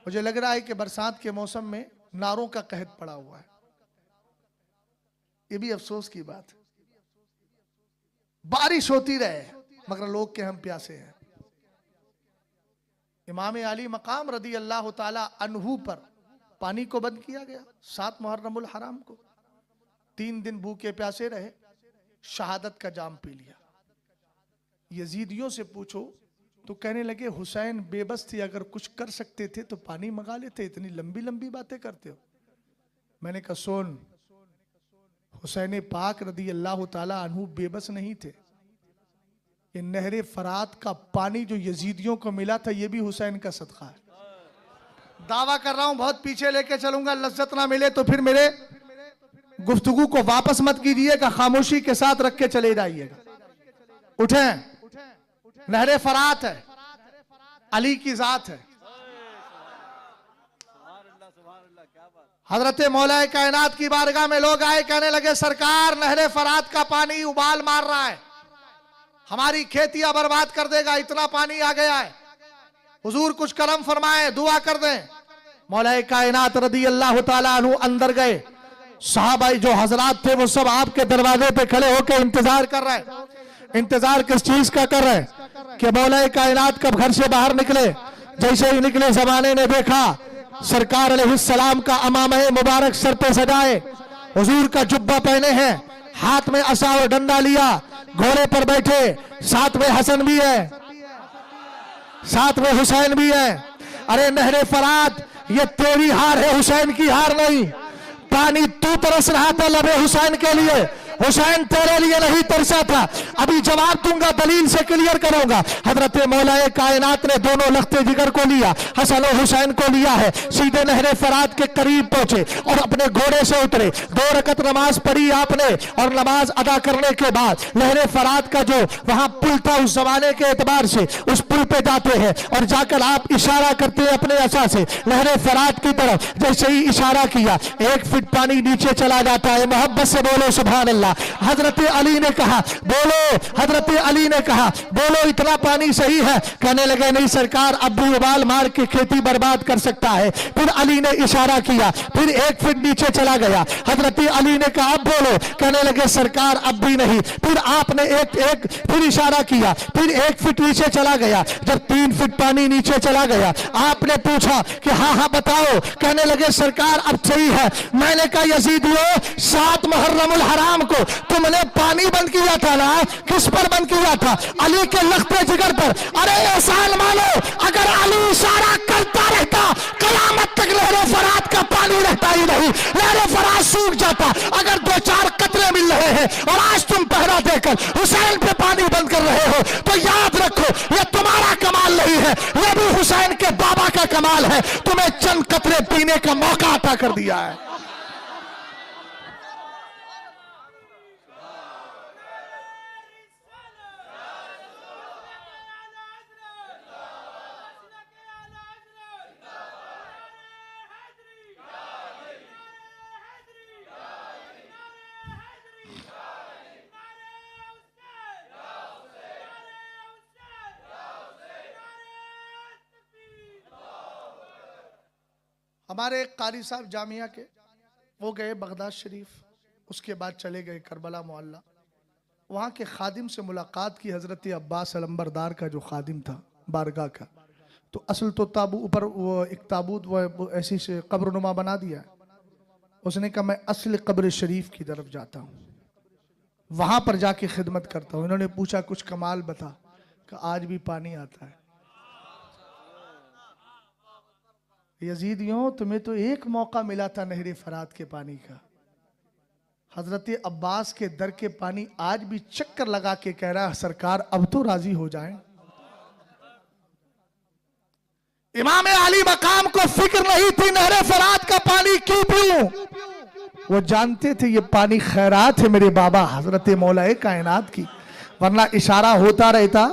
मुझे लग रहा है कि बरसात के मौसम में नारों का कहत पड़ा हुआ है, ये भी अफसोस की बात है। बारिश होती रहे मगर लोग के हम प्यासे हैं। इमाम आली मकाम रदी अल्लाह ताला अन्हु पर पानी को बंद किया गया 7 मुहर्रमुल हराम को। 3 दिन भूखे प्यासे रहे, शहादत का जाम पी लिया। यजीदियों से पूछो तो कहने लगे हुसैन बेबस थे, अगर कुछ कर सकते थे तो पानी मंगा लेते, इतनी लंबी लंबी बातें करते हो। मैंने कहा सुन, हुसैन पाक रदी अल्लाह ताला अन्हु बेबस नहीं थे। ये नहरे फरात का पानी जो यजीदियों को मिला था ये भी हुसैन का सदका है। दावा कर रहा हूं बहुत पीछे लेके चलूंगा, लज्जत ना मिले तो फिर मेरे गुफ्तगू को वापस मत कीजिएगा, खामोशी के साथ रख के चले जाइएगा। उठें, नहरे फरात है, अली की जात है। हजरत मौलाए कायनात की बारगाह में लोग आए, कहने लगे सरकार नहरे फरात का पानी उबाल मार रहा है, हमारी खेतियां बर्बाद कर देगा, इतना पानी आ गया है, हुजूर कुछ करम फरमाए, दुआ कर दें। मौलाए कायनात रदी अल्लाह ताला अन्हु अंदर गए। साहबाई जो हजरात थे वो सब आपके दरवाजे पे खड़े होकर इंतजार कर रहे हैं। इंतजार किस चीज का कर रहे हैं? कि मौलाए कायनात कब घर से बाहर निकले। जैसे ही निकले जमाने ने देखा सरकार अलैहिस्सलाम का अमामे मुबारक सर पे सजाए, हुजूर का जुब्बा पहने हैं, हाथ में असा और डंडा लिया, घोड़े पर बैठे, साथ में हसन भी है, साथ में हुसैन भी है। अरे नहरे फरात ये तेरी हार है, हुसैन की हार नहीं। पानी तू तरस रहा था लबे हुसैन के लिए हुसैन तेरे लिए नहीं तरसा था। अभी जवाब दूंगा, दलील से क्लियर करूंगा। हजरत मौलाए कायनात ने दोनों लख्ते जिगर को लिया, हसन और हुसैन को लिया है, सीधे नहरे फरात के करीब पहुंचे और अपने घोड़े से उतरे। 2 रकत नमाज पढ़ी आपने और नमाज अदा करने के बाद नहरे फरात का जो वहां पुल था, उस जमाने के एतबार से उस पुल पे जाते हैं और जाकर आप इशारा करते हैं अपने असा से नहरे फरात की तरफ। जैसे ही इशारा किया 1 फीट पानी नीचे चला जाता है। मोहब्बत से बोलो सुभान अल्लाह। हजरत अली ने कहा बोलो, हजरत अली ने कहा बोलो इतना पानी सही है? कहने लगे नहीं सरकार, अब भी उबाल मार के खेती बर्बाद कर सकता है। फिर अली ने इशारा किया, फिर 1 फीट नीचे चला गया। हजरत अली ने कहा अब बोलो, कहने लगे सरकार अब भी नहीं। फिर आपने एक फिर इशारा किया, फिर 1 फीट नीचे चला गया। जब 3 फीट पानी नीचे चला गया आपने पूछा कि हाँ हाँ बताओ, कहने लगे सरकार अब सही है। मैंने कहा यजीदियों, 7 मुहर्रमुल हराम को तुमने पानी बंद किया था ना, किस पर बंद किया था? अली के लख्ते जिगर पर। अरे एहसान मानो, अगर अली इशारा करता रहता कयामत तक लहरे फरात का पानी रहता ही नहीं, लहरे फरात सूख जाता। अगर 2-4 कतरे मिल रहे हैं और आज तुम पहरा देकर हुसैन पे पानी बंद कर रहे हो, तो याद रखो ये तुम्हारा कमाल नहीं है, ये भी हुसैन के बाबा का कमाल है। तुम्हें चंद कतरे पीने का मौका अता कर दिया है। हमारे कारी साहब जामिया के, वो गए बगदाद शरीफ, उसके बाद चले गए करबला मोहल्ला। वहाँ के खादिम से मुलाकात की, हज़रत अब्बास अलंबरदार का जो खादिम था बारगाह का। तो असल तो ताबू ऊपर वो एक ताबूत वो ऐसी से कब्रनुमा बना दिया। उसने कहा मैं असल कब्र शरीफ की तरफ जाता हूँ, वहाँ पर जाके खिदमत करता हूँ। इन्होंने पूछा कुछ कमाल बता, कि आज भी पानी आता है। यजीदियों, तुम्हें तो एक मौका मिला था नहरे फरात के पानी का। हजरत अब्बास के दर के पानी आज भी चक्कर लगा के कह रहा है सरकार अब तो राजी हो जाएं। इमाम अली मकाम को फिक्र नहीं थी नहरे फरात का पानी क्यों पीऊं, वो जानते थे ये पानी खैरात है मेरे बाबा हजरत मौलाए कायनात की, वरना इशारा होता रहता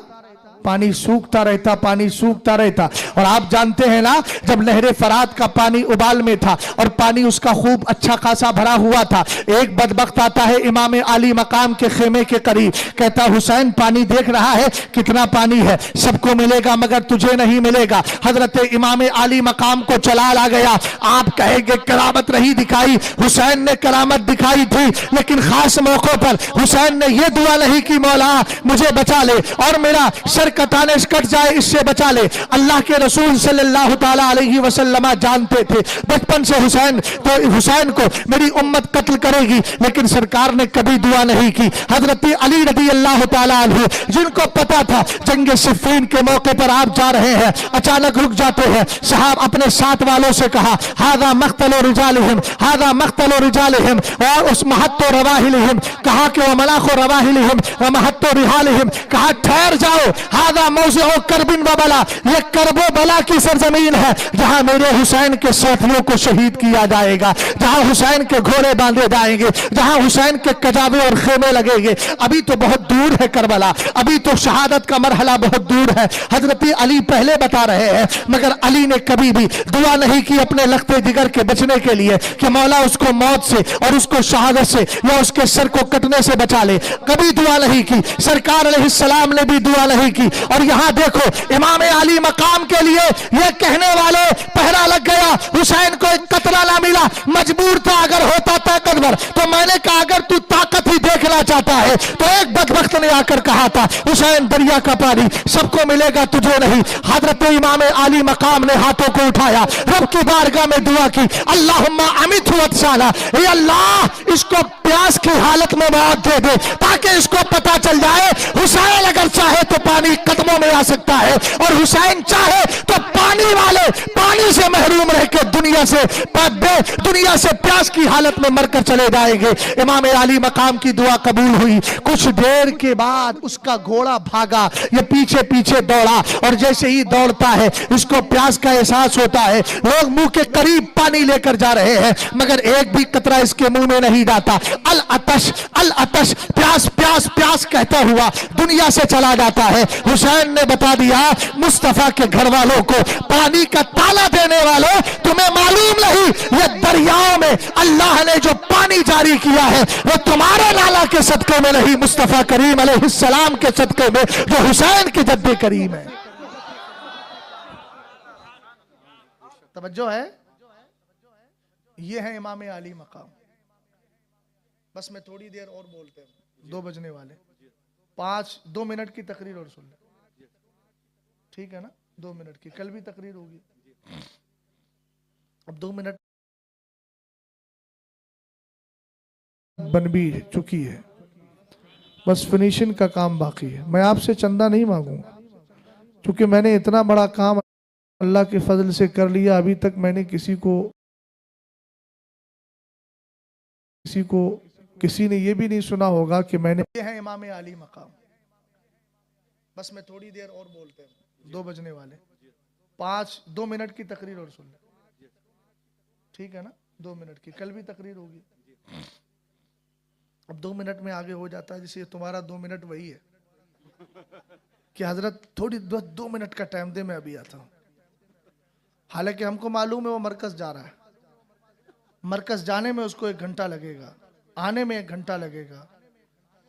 पानी सूखता रहता, पानी सूखता रहता। और आप जानते हैं ना, जब नहरे फरात का पानी उबाल में था और पानी उसका खूब अच्छा खासा भरा हुआ था, एक बदबख्त आता है इमाम अली मकाम के खेमे के करीब, कहता हुसैन पानी देख रहा है कितना पानी है, सबको मिलेगा मगर तुझे नहीं मिलेगा। हजरत इमाम अली मकाम को चलाल आ गया। आप कहेंगे करामत नहीं दिखाई, हुसैन ने करामत दिखाई थी, लेकिन खास मौकों पर हुसैन ने यह दुआ नहीं की मौला मुझे बचा ले और मेरा सर का तानिश कट जाए, इससे बचा ले। अल्लाह के रसूल सल्लल्लाहु ताला अलैहि वसल्लम जानते थे बचपन से हुसैन को मेरी उम्मत कत्ल करेगी, लेकिन सरकार ने कभी दुआ नहीं की। हजरत अली रज़ी अल्लाह ताला अन्हु, जिनको पता था जंग सिफ़ीन के मौके पर आप जा रहे हैं, अचानक रुक जाते हैं। साहब अपने साथ वालों से कहा हादा मख्तल रिजालिहिम, हादा मख्तल रिजालिहिम, और उस महत्तो रवाहिलिहिम, कहा कि वह मलाखो रवाहिलिहिम व महत्तो रिहालिहिम, कहा ठहर जाओ, हादा मौज़िउ करबिन व बला, ये करबो बला की सरजमीन है जहां मेरे हुसैन के साथियों को शहीद किया जाएगा, जहां हुसैन के घोड़े बांधे जाएंगे, जहां हुसैन के कजाबे और खेमे लगेंगे। अभी तो बहुत दूर है करबला, अभी तो शहादत का मरहला बहुत दूर है। हजरत अली पहले बता रहे हैं, मगर अली ने कभी भी दुआ नहीं की अपने लख्ते जिगर के बचने के लिए कि मौला उसको मौत से और उसको शहादत से या उसके सर को कटने से बचा ले। कभी दुआ नहीं की, सरकार अलैहिस्सलाम ने भी दुआ नहीं की। और यहां देखो इमाम अली मकाम के लिए ये कहने वाले पहरा लग गया, हुसैन को एक कतरा ना मिला, मजबूर था। अगर होता ताकतवर तो मैंने कहा अगर तू ताकत ही देखना चाहता है तो एक बदबख्त ने आकर कहा था हुसैन दरिया का पानी सबको मिलेगा तुझे नहीं। हजरत इमाम अली मकाम ने हाथों को उठाया, रब की बारगाह में दुआ की, अल्लाहुम्मा अमित हुआ, अल्लाह इसको प्यास की हालत में मौत दे दे ताकि इसको पता चल जाए हुसैन अगर चाहे तो पानी कदमों में आ सकता है और हुसैन चाहे तो पानी वाले पानी से महरूम रह के दुनिया से प्यास की हालत में मरकर चले जाएंगे। इमाम अली मकाम की दुआ कबूल हुई। कुछ देर के बाद उसका घोड़ा भागा, ये पीछे पीछे दौड़ा, और जैसे ही दौड़ता है इसको प्यास का एहसास होता है। लोग मुंह के करीब पानी लेकर जा रहे हैं मगर एक भी कतरा इसके मुंह में नहीं जाता। अल अतश, प्यास प्यास प्यास कहता हुआ दुनिया से चला जाता है। हुसैन ने बता दिया मुस्तफा के घर वालों को, पानी का ताला देने वालों, तुम्हें मालूम नहीं ये दरियाओं में अल्लाह ने जो पानी जारी किया है वो तुम्हारे नाला के सदके में नहीं, मुस्तफा करीम अलैहिस्सलाम के सदके में जो हुसैन के जद्दे करीम है। तवज्जो है, ये है इमाम आली मकाम। बस मैं थोड़ी देर और बोलते हैं, 2 बजने वाले, 2 मिनट की तकरीर और सुन ले, ठीक है ना? 2 मिनट की, कल भी तकरीर होगी, अब 2 मिनट बन भी चुकी है, बस फिनिशिंग का काम बाकी है। मैं आपसे चंदा नहीं मांगूंगा क्योंकि मैंने इतना बड़ा काम अल्लाह के फजल से कर लिया। अभी तक मैंने किसी ने ये भी नहीं सुना होगा कि मैंने, ये है इमाम आली मकाम। बस मैं थोड़ी देर और बोलते हैं, 2 बजने वाले, 2 मिनट की तकरीर और सुन ले, ठीक है ना? 2 मिनट की, कल भी तकरीर होगी, अब 2 मिनट में आगे हो जाता है। जैसे तुम्हारा 2 मिनट वही है कि हजरत थोड़ी 2 मिनट का टाइम दे, मैं अभी आता हूं। हालांकि हमको मालूम है वो मरकज जा रहा है, मरकज जाने में उसको 1 घंटा लगेगा, आने में 1 घंटा लगेगा,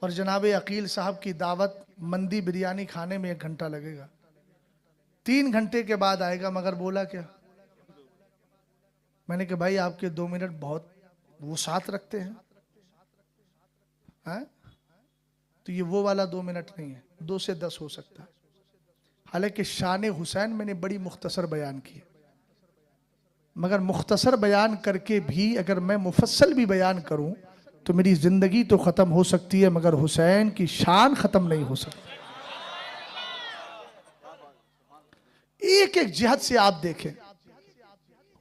और जनाब अकील साहब की दावत मंदी बिरयानी खाने में 1 घंटा लगेगा। 3 घंटे के बाद आएगा। मगर बोला क्या? मैंने कहा भाई आपके 2 मिनट बहुत वो साथ रखते हैं, तो ये वो वाला 2 मिनट नहीं है, 2 से 10 हो सकता है। हालांकि शान हुसैन मैंने बड़ी मुख्तसर बयान की है, मगर मुख्तसर बयान करके भी अगर मैं मुफस्सल भी बयान करूं तो मेरी जिंदगी तो खत्म हो सकती है मगर हुसैन की शान खत्म नहीं हो सकती। एक एक जिहत से आप देखें,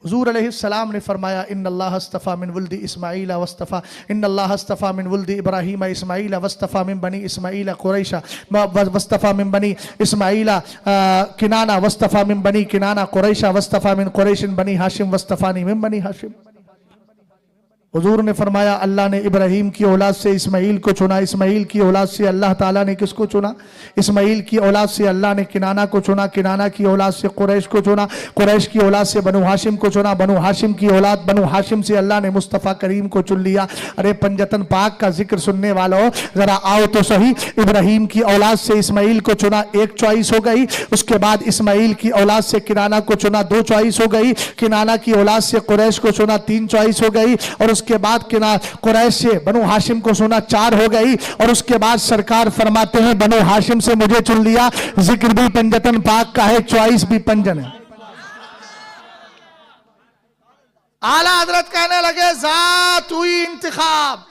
हुजूर अलैहिस्सलाम ने फरमाया इन्नल्लाह अस्तफा मिन वुल्दी इस्माइल वस्तफा, इन्नल्लाह अस्तफा मिन वुल्दी इब्राहीम इस्माइल वस्तफा मिन बनी इस्माइल कुरैशा वस्तफा मिन बनी इस्माइल किनाना वस्तफा मिन बनी किनाना कुरैशा वस्तफा मिन कुरैशिन बनी हाशिम वस्तफानी मिन बनी हाशिम। हुजूर ने फरमाया अल्लाह ने इब्राहीम की औलाद से इस्माइल को चुना, इस्माइल की औलाद से अल्लाह ताला ने किसको चुना? इस्माइल की औलाद से अल्लाह ने किनाना को चुना, किनाना की औलाद से कुरैश को चुना, कुरैश की औलाद से बनु हाशिम को चुना, बनु हाशिम की औलाद बनु हाशिम से अल्लाह ने मुस्तफ़ा करीम को चुन लिया। अरे पंजतन पाक का जिक्र सुनने वालों जरा आओ तो सही। इब्राहीम की औलाद से इस्माइल को चुना, 1 चॉइस हो गई। उसके बाद इस्माइल की औलाद से किनाना को चुना, 2 चॉइस हो गई। किनाना की औलाद से कुरैश को चुना, 3 चॉइस हो गई। और उसके बाद कुरैश से बनु हाशिम को सुना, 4 हो गई। और उसके बाद सरकार फरमाते हैं बनु हाशिम से मुझे चुन लिया। जिक्र भी पंजतन पाक का है, चॉइस भी पंजन है। आला हजरत कहने लगे जात हुई इंतिखाब।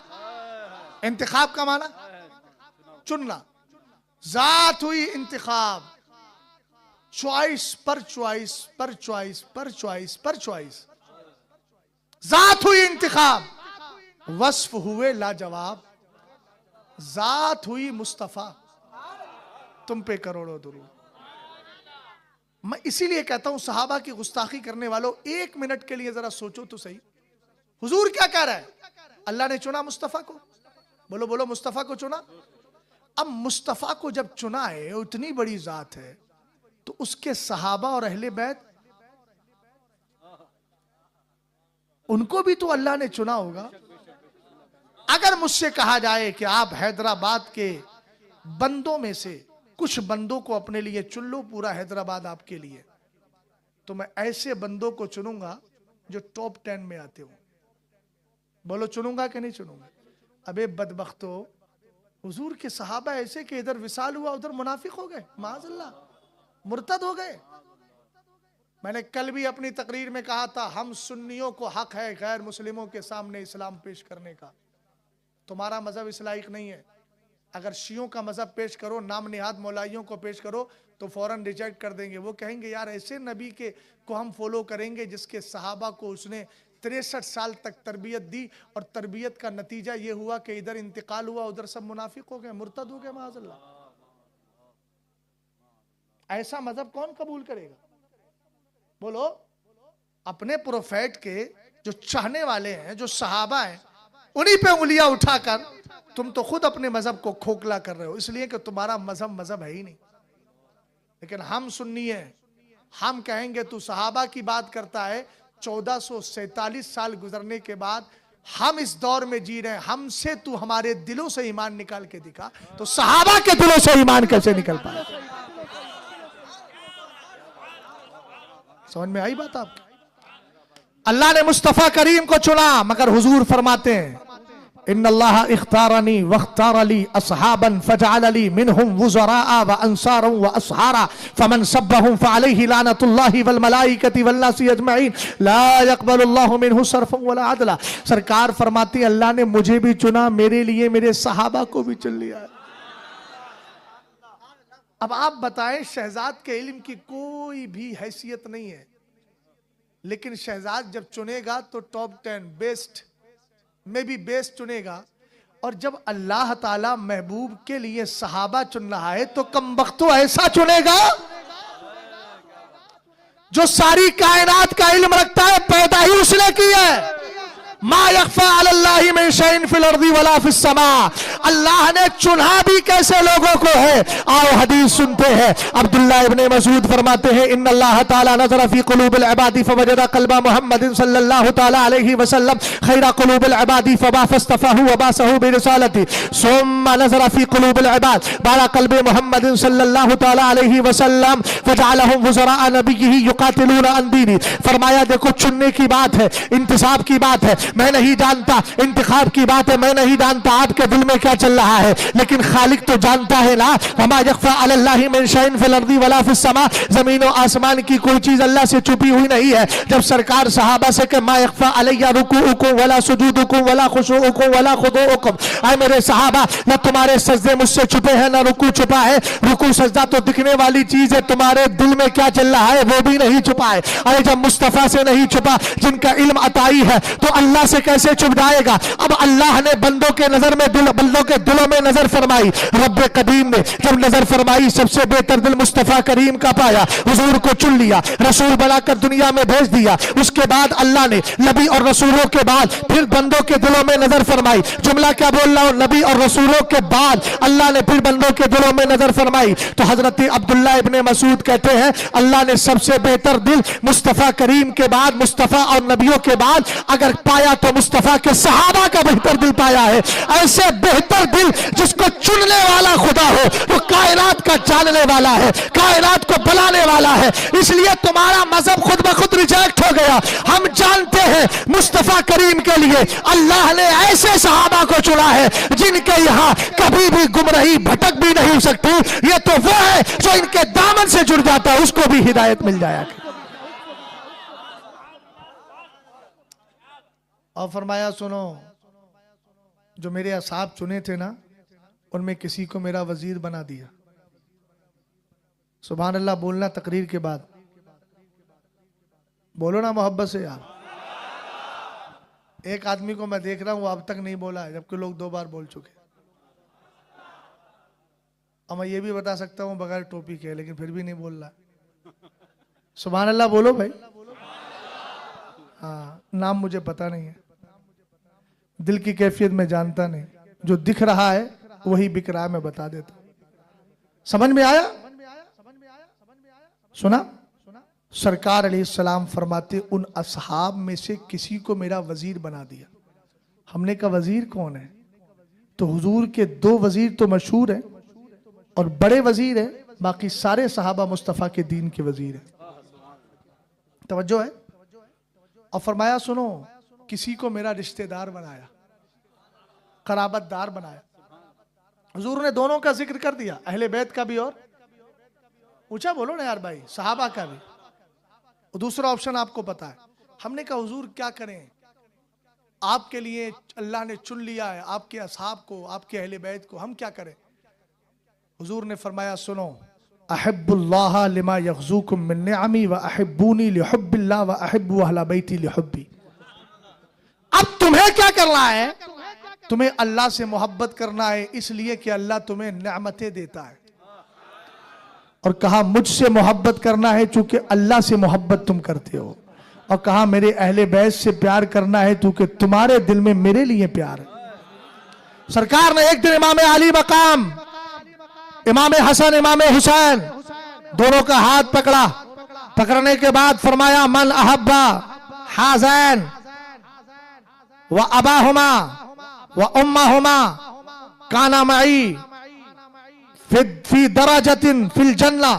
इंतिखाब का माना चुनना, जात हुई इंतिखाब, चॉइस पर चॉइस पर चॉइस पर चॉइस पर चॉइस, जात हुई इंतिखाब, वस्फ हुए लाजवाब, जात हुई मुस्तफा, तुम पे करोड़ों दुरूद। मैं इसीलिए कहता हूं सहाबा की गुस्ताखी करने वालों 1 मिनट के लिए जरा सोचो तो सही। हुजूर क्या कह रहा है? अल्लाह ने चुना मुस्तफा को, बोलो बोलो मुस्तफा को चुना। अब मुस्तफा को जब चुना है, उतनी बड़ी जात है, तो उसके सहाबा और अहले बैत उनको भी तो अल्लाह ने चुना होगा। अगर मुझसे कहा जाए कि आप हैदराबाद के बंदों में से कुछ बंदों को अपने लिए चुन लो, पूरा हैदराबाद आपके लिए, तो मैं ऐसे बंदों को चुनूंगा जो टॉप 10 में आते हो। बोलो चुनूंगा कि नहीं चुनूंगा? अबे बदबख्तो, हुजूर के सहाबा ऐसे कि इधर विसाल हुआ उधर मुनाफिक हो गए, माज़अल्लाह मुर्तद हो गए। मैंने कल भी अपनी तकरीर में कहा था, हम सुन्नियों को हक है गैर मुस्लिमों के सामने इस्लाम पेश करने का। तुम्हारा मजहब इस लायक नहीं है। अगर शियों का मजहब पेश करो, नाम निहाद मौलाइयों को पेश करो, तो फौरन रिजेक्ट कर देंगे। वो कहेंगे यार ऐसे नबी के को हम फॉलो करेंगे जिसके सहाबा को उसने 63 साल तक तरबियत दी और तरबियत का नतीजा ये हुआ कि इधर इंतकाल हुआ, उधर सब मुनाफिक हो गए, मुर्तद हो गए माज़अल्लाह। ऐसा मजहब कौन कबूल करेगा? बोलो। अपने प्रोफेट के जो चाहने वाले हैं, जो सहाबा हैं, उन्हीं पे उंगलियां उठाकर तुम तो खुद अपने मजहब को खोखला कर रहे हो, इसलिए कि तुम्हारा मजहब मजहब है ही नहीं। लेकिन हम सुन्नी हैं, हम कहेंगे तू सहाबा की बात करता है, 1447 साल गुजरने के बाद हम इस दौर में जी रहे हैं, हमसे तू हमारे दिलों से ईमान निकाल के दिखा, तो सहाबा के दिलों से ईमान कैसे निकल पाए? समझ में आई बात आपकी? अल्लाह ने मुस्तफा करीम को चुना, मगर हुजूर फरमाते हैं इन्नल्लाह इख्तारनी वख्तारली अस्हाबन फजअलली मिनहुम वुज़राआ व अंसारा व असहारा फमन सब्बहुम फअलैहि लानतुल्लाहि वल मलाइकति वल नासी अजमईन ला यक़बलुल्लाहु मिनहु सर्फन वला अदला। सरकार फरमाती है अल्लाह ने मुझे भी चुना, मेरे लिए मेरे सहाबा को भी चुन लिया है। अब आप बताएं, शहजाद के इल्म की कोई भी हैसियत नहीं है, लेकिन शहजाद जब चुनेगा तो टॉप 10 बेस्ट में भी बेस्ट चुनेगा, और जब अल्लाह ताला महबूब के लिए सहाबा चुन रहा है तो कमबख्तो ऐसा चुनेगा जो सारी कायनात का इल्म रखता है, पैदा ही उसने किया है। मा यख्फा अलल्लाहि मिन शैइन फिल अर्दी वला फिस समा। अल्लाह ने चुना भी कैसे लोगों को है, आओ हदीस सुनते हैं। अब्दुल्लाह इब्ने मसूद फरमाते हैं इन्नल्लाह ताला नज़रा फी क़ुलूबिल इबादी फवजदा क़ल्बा मुहम्मदिन सल्लल्लाहु ताला अलैहि वसल्लम खैरा क़ुलूबिल इबादी फबाफस्तफाहु व बासहु बिरिसालती सुम्मा नज़रा फी क़ुलूबिल इबाद बाला क़ल्बि मुहम्मदिन सल्लल्लाहु ताला अलैहि वसल्लम फजअलहुम वुज़राअ नबिय्यिही युक़ातिलूना अन दीनी। फरमाया देखो, चुनने की बात है, इंतसाब की बात है, मैं नहीं जानता, इंतखाब की बात है, मैं नहीं जानता आपके दिल में क्या चल रहा है, लेकिन खालिक तो जानता है ना। वमा यख्फा अलल्लाहि मिन शैइन फिल अर्दी वला फिस समा। जमीन और आसमान की कोई चीज अल्लाह से छुपी हुई नहीं है। जब सरकार सहाबा से कहे मा यख्फा अलैया रुकूउकुम वला सुजूदुकुम वला खुशूउकुम वला खुदूउकुम, ऐ मेरे सहाबा, न तुम्हारे सजदे मुझसे छुपे हैं न रुकू छुपा है। रुकू सजदा तो दिखने वाली चीज है, तुम्हारे दिल में क्या चल रहा है वो भी नहीं छुपा है। अरे जब मुस्तफा से नहीं छुपा, जिनका इल्म अताई है, तो अल्लाह से कैसे छुप जाएगा? अब अल्लाह ने बंदों के नजर में बंदों के दिलों में नजर फरमाई। रब कदीम ने जब नजर फरमाई, सबसे बेहतर दिल मुस्तफा करीम का पाया, हुजूर को चुन लिया, रसूल बनाकर दुनिया में भेज दिया। उसके बाद अल्लाह ने नबी और रसूलों के बाद फिर बंदों के दिलों में नजर फरमाई। जुमला क्या बोल रहा हूं? नबी और रसूलों के बाद अल्लाह ने फिर बंदों के दिलों में नजर फरमाई। तो हजरत अब्दुल्ला इब्ने मसूद कहते हैं अल्लाह ने सबसे बेहतर दिल मुस्तफा करीम के बाद, मुस्तफा और नबियों के बाद अगर पाया तो मुस्तफा के सहाबा का बेहतर दिल पाया है। ऐसे बेहतर दिल जिसको चुनने वाला खुदा हो, वो कायनात का जानने वाला है, कायनात को बनाने वाला है। इसलिए तुम्हारा मजहब खुद ब खुद रिजेक्ट हो गया। हम जानते हैं मुस्तफा करीम के लिए अल्लाह ने ऐसे सहाबा को चुना है जिनके यहां कभी भी गुमराही भटक भी नहीं सकती। ये तो वो है जो इनके दामन से जुड़ जाता है, उसको भी हिदायत मिल जाएगी। और फरमाया सुनो, जो मेरे असहाब चुने थे ना, उनमें किसी को मेरा वजीर बना दिया। सुभान अल्लाह बोलना तकरीर के बाद, बोलो ना मोहब्बत से यार। एक आदमी को मैं देख रहा हूं वो अब तक नहीं बोला है, जबकि लोग 2 बार बोल चुके। और मैं ये भी बता सकता हूं बगैर टोपी के, लेकिन फिर भी नहीं बोल रहा। सुभान अल्लाह बोलो भाई। हाँ, नाम मुझे पता नहीं है, दिल की कैफियत में जानता नहीं, जो दिख रहा है वही बिक रहा है, मैं बता देता। समझ में आया? सुना? सरकार अलैहिस्सलाम फरमाते उन असहाब में से किसी को मेरा वजीर बना दिया। हमने कहा वजीर कौन है? तो हुजूर के 2 वजीर तो मशहूर हैं और बड़े वजीर हैं, बाकी सारे सहाबा मुस्तफा के दीन के वजीर हैं। तवज्जो है? और फरमाया सुनो, किसी को मेरा रिश्तेदार बनाया, कराबतदार बनाया। हुजूर ने दोनों का जिक्र कर दिया, अहले बैत का भी और ऊंचा बोलो ना यार भाई, सहाबा का भी। और दूसरा ऑप्शन आपको पता है। हमने कहा हुजूर क्या करें, आपके लिए अल्लाह ने चुन लिया है आपके असहाब को, आपके अहले बैत को, हम क्या करें? हुजूर ने फरमाया सुनो, अहिब्बुल्लाह लिमा यग़ज़ूकुम मिन निअमी व अहिब्बूनी लिहुब्बिल्लाह व अहिब्बु अहला बैती लिहुब्बी। अब तुम्हें क्या करना है? तुम्हें अल्लाह से मोहब्बत करना है, इसलिए कि अल्लाह तुम्हें नेमतें देता है। और कहा मुझसे मोहब्बत करना है चूंकि अल्लाह से मोहब्बत तुम करते हो। और कहा मेरे अहले बैत से प्यार करना है क्योंकि तुम्हारे दिल में मेरे लिए प्यार है। सरकार ने एक दिन इमाम अली मकाम, इमाम हसन, इमाम हुसैन दोनों का हाथ पकड़ा। पकड़ने के बाद फरमाया मन अहब्बा हाज़ैन व अबाहुमा व उम्माहुमा काना मई फी दराजतिन फिल जन्ना।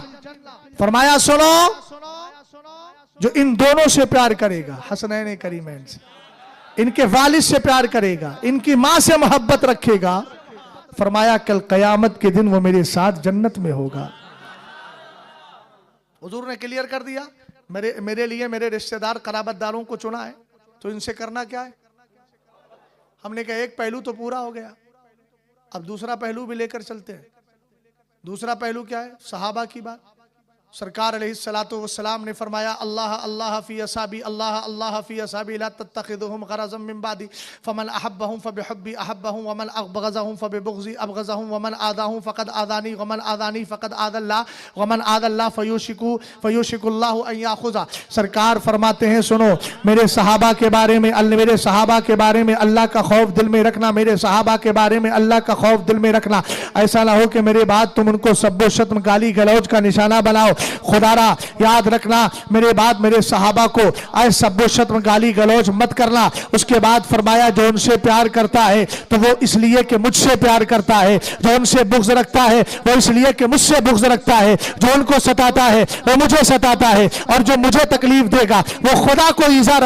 फरमाया सुनो, जो इन दोनों से प्यार करेगा, हसनैन करीमैन से, इनके वालिद से प्यार करेगा, इनकी मां से मोहब्बत रखेगा, फरमाया कल कयामत के दिन वो मेरे साथ जन्नत में होगा। हुजूर ने क्लियर कर दिया, मेरे लिए मेरे रिश्तेदार कराबतदारों को चुना है, तो इनसे करना क्या है? हमने कहा एक पहलू तो पूरा हो गया, अब दूसरा पहलू भी लेकर चलते हैं। दूसरा पहलू क्या है? सहाबा की बात। सरकार अलैहिस्सलातु वस्सलाम ने फरमाया अल्लाह अल्लाह फी असहाबी, अल्लाह अल्लाह फी असहाबी ला तत्तखिदुहुम गरज़म मिन बादी फमन अहब्बहुम फबिहुब्बी अहब्बहुम वमन अबग़ज़हुम फबिबुग़ज़ी अबग़ज़हुम वमन आदाहुम फ़क़द आदानी वमन आदानी फ़क़द आदल्लाह वमन आदल्लाह फ़युशिकुल्लाहु अन याख़ुज़ा। सरकार फरमाते हैं सुनो, मेरे सहाबा के बारे में अल्लाह का खौफ दिल में रखना, मेरे सहाबा के बारे में अल्लाह का खौफ दिल में रखना। ऐसा ना हो कि मेरे बाद तुम उनको सब्बो शत्म गाली गलौज का निशाना बनाओ। खुदारा याद रखना, मेरे बाद मेरे सहाबा को ऐ सब्बो शत्म गाली गलौज मत करना। उसके बाद फरमाया जो उनसे प्यार करता है तो वो इसलिए कि मुझसे प्यार करता है, जो उनसे बुग़्ज़ रखता है वो इसलिए कि मुझसे बुग़्ज़ रखता है, जो उनको सताता है वो मुझे सताता है, और जो मुझे तकलीफ देगा वो खुदा को इज़ा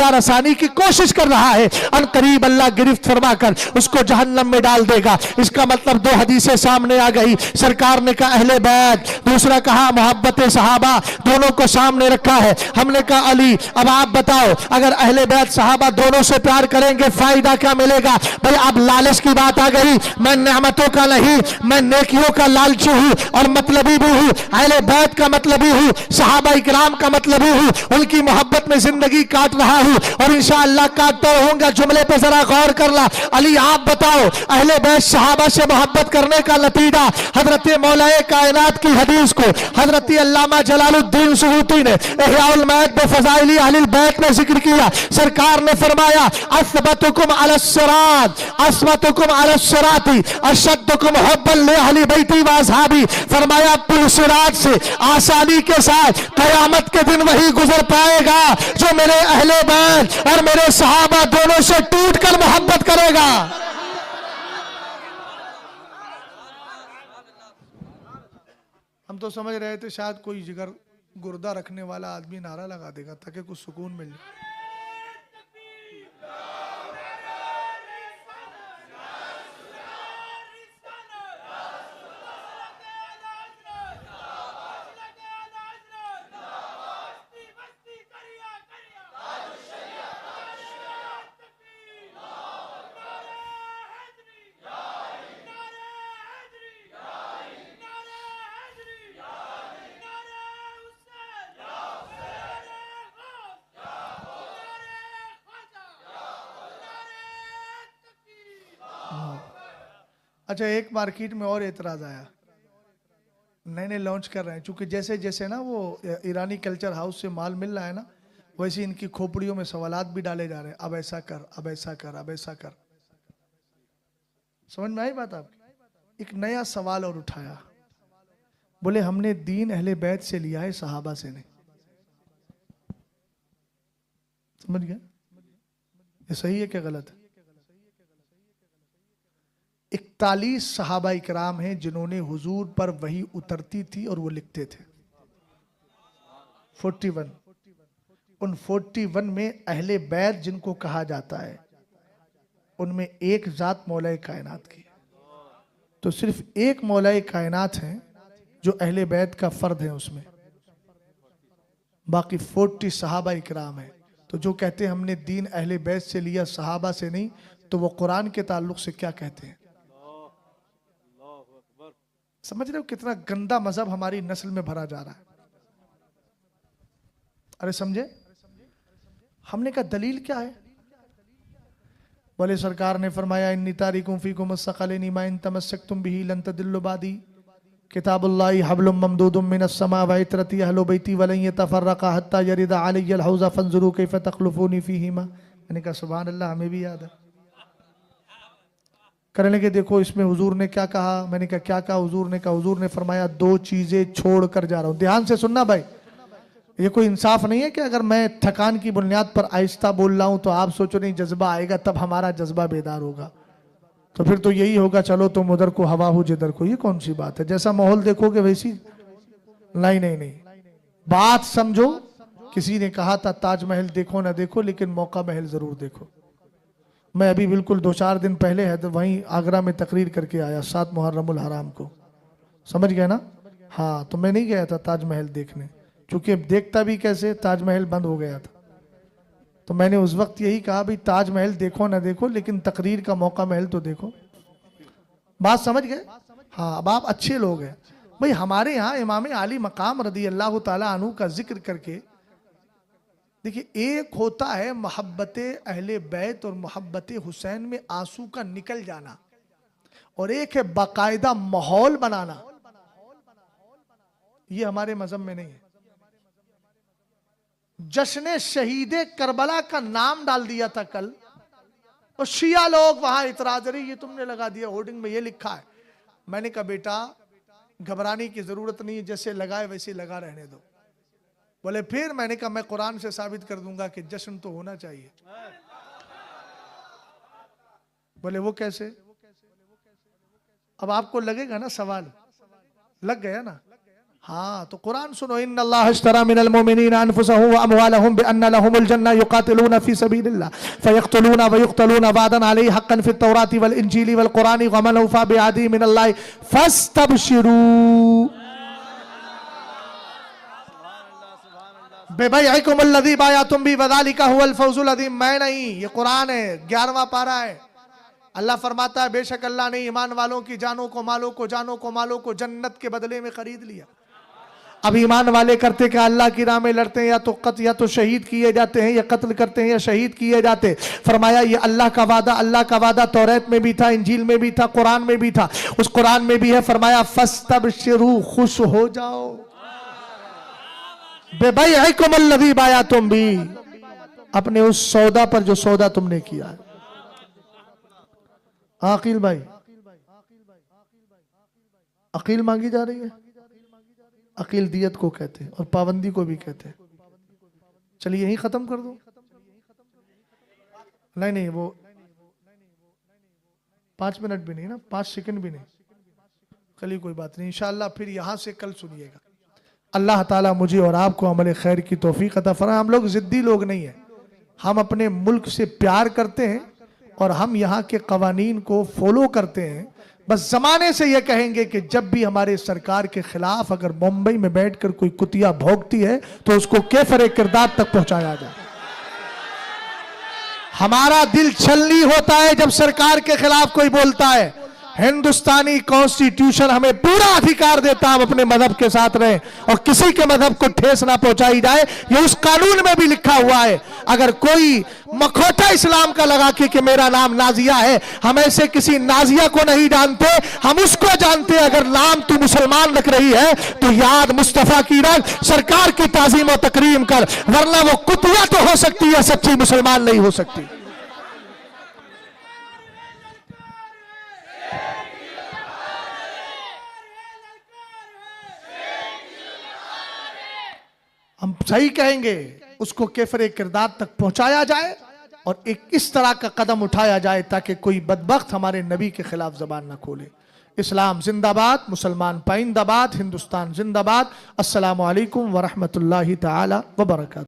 रसानी की कोशिश कर रहा है। अन करीब अल्लाह गिरफ्त फरमा कर उसको जहन्नम में डाल देगा। इसका मतलब दो हदीसें सामने आ गई। सरकार ने कहा अहले बैत, दूसरा कहा मोहब्बत सहाबा, दोनों को सामने रखा है। हमने कहा अली अब आप बताओ, अगर अहले बैत सहाबा दोनों से प्यार करेंगे फायदा क्या मिलेगा? भाई अब लालच की बात आ गई। मैं नेमतों का नहीं, मैं नेकियों का लालची हूँ और मतलबी भी हूँ। अहले बैत का मतलबी हूँ, सहाबा इकराम का मतलबी हूँ, उनकी मोहब्बत में जिंदगी काट रहा हूँ और इंशाअल्लाह काटता रहूंगा। जुमले पे जरा गौर करना। अली आप बताओ, अहले बैत सहाबा से मोहब्बत करने का नतीजा हजरत मौलाए कायनात की हदीस को हजरत अल्लामा जलालुद्दीन सुयूती ने इहयाउल मौत बफ़ज़ाइल अहलिल बैत में जिक्र किया। सरकार ने फरमाया अस्बतुकुम अलस्सिरात अस्बतुकुम अलस्सिराती अशद्दुकुम हुब्बन li अहली बैती व असहाबी। फरमाया पुल सिरात से आसानी के साथ कयामत के दिन वही गुजर पाएगा जो मेरे अहले बैत और मेरे सहाबा दोनों से टूट कर मोहब्बत करेगा। हम तो समझ रहे थे शायद कोई जिगर गुर्दा रखने वाला आदमी नारा लगा देगा ताकि कुछ सुकून मिल जाए। अच्छा, एक मार्केट में और एतराज आया, नए नए लॉन्च कर रहे हैं, चूंकि जैसे जैसे ना वो ईरानी कल्चर हाउस से माल मिल रहा है ना, वैसे इनकी खोपड़ियों में सवालात भी डाले जा रहे हैं। अब ऐसा कर, अब ऐसा कर, अब ऐसा कर। समझ में आई बात आपकी? एक नया सवाल और उठाया, बोले हमने दीन अहले बैत से लिया है, सहाबा से नहीं। समझ गया? ये सही है क्या गलत है? 41 सहाबा इकराम हैं जिन्होंने हुजूर पर वही उतरती थी और वो लिखते थे। 41, उन 41 में अहले बैत जिनको कहा जाता है उनमें एक जात मौलाए कायनात की है। तो सिर्फ एक मौलाए कायनात है जो अहले बैत का फर्द है उसमें, बाकी 40 सहाबा इकराम है। तो जो कहते हैं हमने दीन अहले बैत से लिया सहाबा से नहीं, तो वो कुरान के ताल्लुक से क्या कहते हैं? समझ रहे हो कितना गंदा मजहब हमारी नस्ल में भरा जा रहा है? अरे समझे? हमने कहा दलील क्या है? बोले सरकार ने फरमाया इन्नी तारिकुम फीकुम अस्सक़लैनि मा इन तमस्सकतुम बिही लन तदिल्लु बादी किताबुल्लाहि हब्लुम ममदूदुम मिनस समा व इतरती अहलु बैती वलन यतफर्रक़ा हत्ता यरिदा अलैयल हौज़ फंज़ुरू कैफ़ तख़लुफ़ूनी फ़ीहिमा। मैंने कहा सुभान अल्लाह, हमें भी याद है। करने लगे देखो इसमें हुजूर ने क्या कहा। मैंने कहा क्या कहा? हुजूर ने कहा, हुजूर ने फरमाया 2 चीजें छोड़ कर जा रहा हूं। ध्यान से सुनना भाई, ये कोई इंसाफ नहीं है कि अगर मैं थकान की बुनियाद पर आहिस्ता बोल रहा हूं तो आप सोचो नहीं जज्बा आएगा तब हमारा जज्बा बेदार होगा, तो फिर तो यही होगा चलो तुम उधर को हवा हो जिधर को। ये कौन सी बात है? जैसा माहौल देखोगे वैसी। नहीं नहीं नहीं, बात समझो। किसी ने कहा था ताजमहल देखो ना देखो लेकिन मौका महल जरूर देखो। मैं अभी बिल्कुल 2-4 दिन पहले है तो वहीं आगरा में तकरीर करके आया 7 मुहर्रमुल हराम को, समझ गए ना? हाँ, तो मैं नहीं गया था ताजमहल देखने, क्योंकि देखता भी कैसे, ताजमहल बंद हो गया था। तो मैंने उस वक्त यही कहा भाई ताजमहल देखो ना देखो लेकिन तकरीर का मौका महल तो देखो। बात समझ गए? हाँ, अब आप अच्छे लोग हैं भाई। हमारे यहाँ इमाम आली मकाम रदी अल्लाह ताला अन्हु का जिक्र करके देखिए, एक होता है मोहब्बत अहले बैत और मोहब्बत हुसैन में आंसू का निकल जाना, और एक है बाकायदा माहौल बनाना। ये हमारे मजहब में नहीं है। जश्न शहीदे करबला का नाम डाल दिया था कल, और शिया लोग वहां इतराज, रही ये तुमने लगा दिया होर्डिंग में ये लिखा है। मैंने कहा बेटा घबराने की जरूरत नहीं है, जैसे लगाए वैसे लगा रहने दो। बोले फिर? मैंने कहा मैं कुरान से साबित कर दूंगा कि जश्न तो होना चाहिए। बोले वो कैसे? अब आपको लगेगा ना सवाल, लग गया ना? हाँ, तो कुरान सुनो। इन्नल्लाह अश्तरा मिनल मुमिनीना अनफुसहुम व अमवालहुम बिअन्ना लहुमुल जन्नह युकातिलूना फी सबीलिल्लाह फयक्तुलूना व युक्तलूना वादन अलैहि हक्कन फित तौराति वल इंजीली वल कुरानी व मन औफा बिअहदी मिनल्लाहि फस्तबशिरू बेबैइकुमुल्लज़ी बायअतुम बि वज़ालिका हुवल फौज़ुल अज़ीम। मैं नहीं, ये कुरान है, 11वां पारा है। अल्लाह फरमाता है बेशक अल्लाह ने ईमान वालों की जानों को मालों को जन्नत के बदले में खरीद लिया। अब ईमान वाले करते क्या? अल्लाह की राह में लड़ते हैं, या तो शहीद किए जाते हैं, या कत्ल करते हैं, या शहीद किए जाते। फरमाया ये अल्लाह का वादा तौरात में भी था, इंजील में भी था, कुरान में भी था। उस कुरान में भी है, फरमाया फस्तबशिरू, खुश हो जाओ। बेबैइकुमुल्लज़ी बायअतुम बि, अपने उस सौदा पर जो सौदा तुमने किया है। अकील भाई, अकील मांगी जा रही है। अकील दियत को कहते हैं और पाबंदी को भी कहते हैं। चलिए यही खत्म कर दो। नहीं, वो 5 मिनट भी नहीं ना, 5 सेकंड भी नहीं। कल कोई बात नहीं, इंशाअल्लाह फिर यहां से कल सुनिएगा। अल्लाह ताला मुझे और आपको अमल खैर की तौफीक अता फरमाए। हम लोग जिद्दी लोग नहीं है, हम अपने मुल्क से प्यार करते हैं और हम यहाँ के कवानीन को फॉलो करते हैं। बस जमाने से ये कहेंगे कि जब भी हमारे सरकार के खिलाफ अगर मुंबई में बैठकर कोई कुतिया भोंकती है तो उसको केफरे किरदार तक पहुंचाया जाए। हमारा दिल छलनी होता है जब सरकार के खिलाफ कोई बोलता है। हिंदुस्तानी कॉन्स्टिट्यूशन हमें पूरा अधिकार देता है हम अपने मजहब के साथ रहें और किसी के मजहब को ठेस ना पहुंचाई जाए। ये उस कानून में भी लिखा हुआ है। अगर कोई मखौटा इस्लाम का लगा कि मेरा नाम नाजिया है, हम ऐसे किसी नाजिया को नहीं जानते, हम उसको जानते। अगर नाम तू मुसलमान रख रही है तो याद मुस्तफा की रख, सरकार की ताजीम और तकरीम कर, वरना वो कुतिया तो हो सकती है, सच्ची मुसलमान नहीं हो सकती। हम सही कहेंगे, उसको केफरे किरदार तक पहुंचाया जाए और एक इस तरह का कदम उठाया जाए ताकि कोई बदबख्त हमारे नबी के खिलाफ जबान ना खोले। इस्लाम जिंदाबाद, मुसलमान पाइंदाबाद, हिंदुस्तान जिंदाबाद। अस्सलामु अलैकुम व रहमतुल्लाहि तआला व बरकातहू।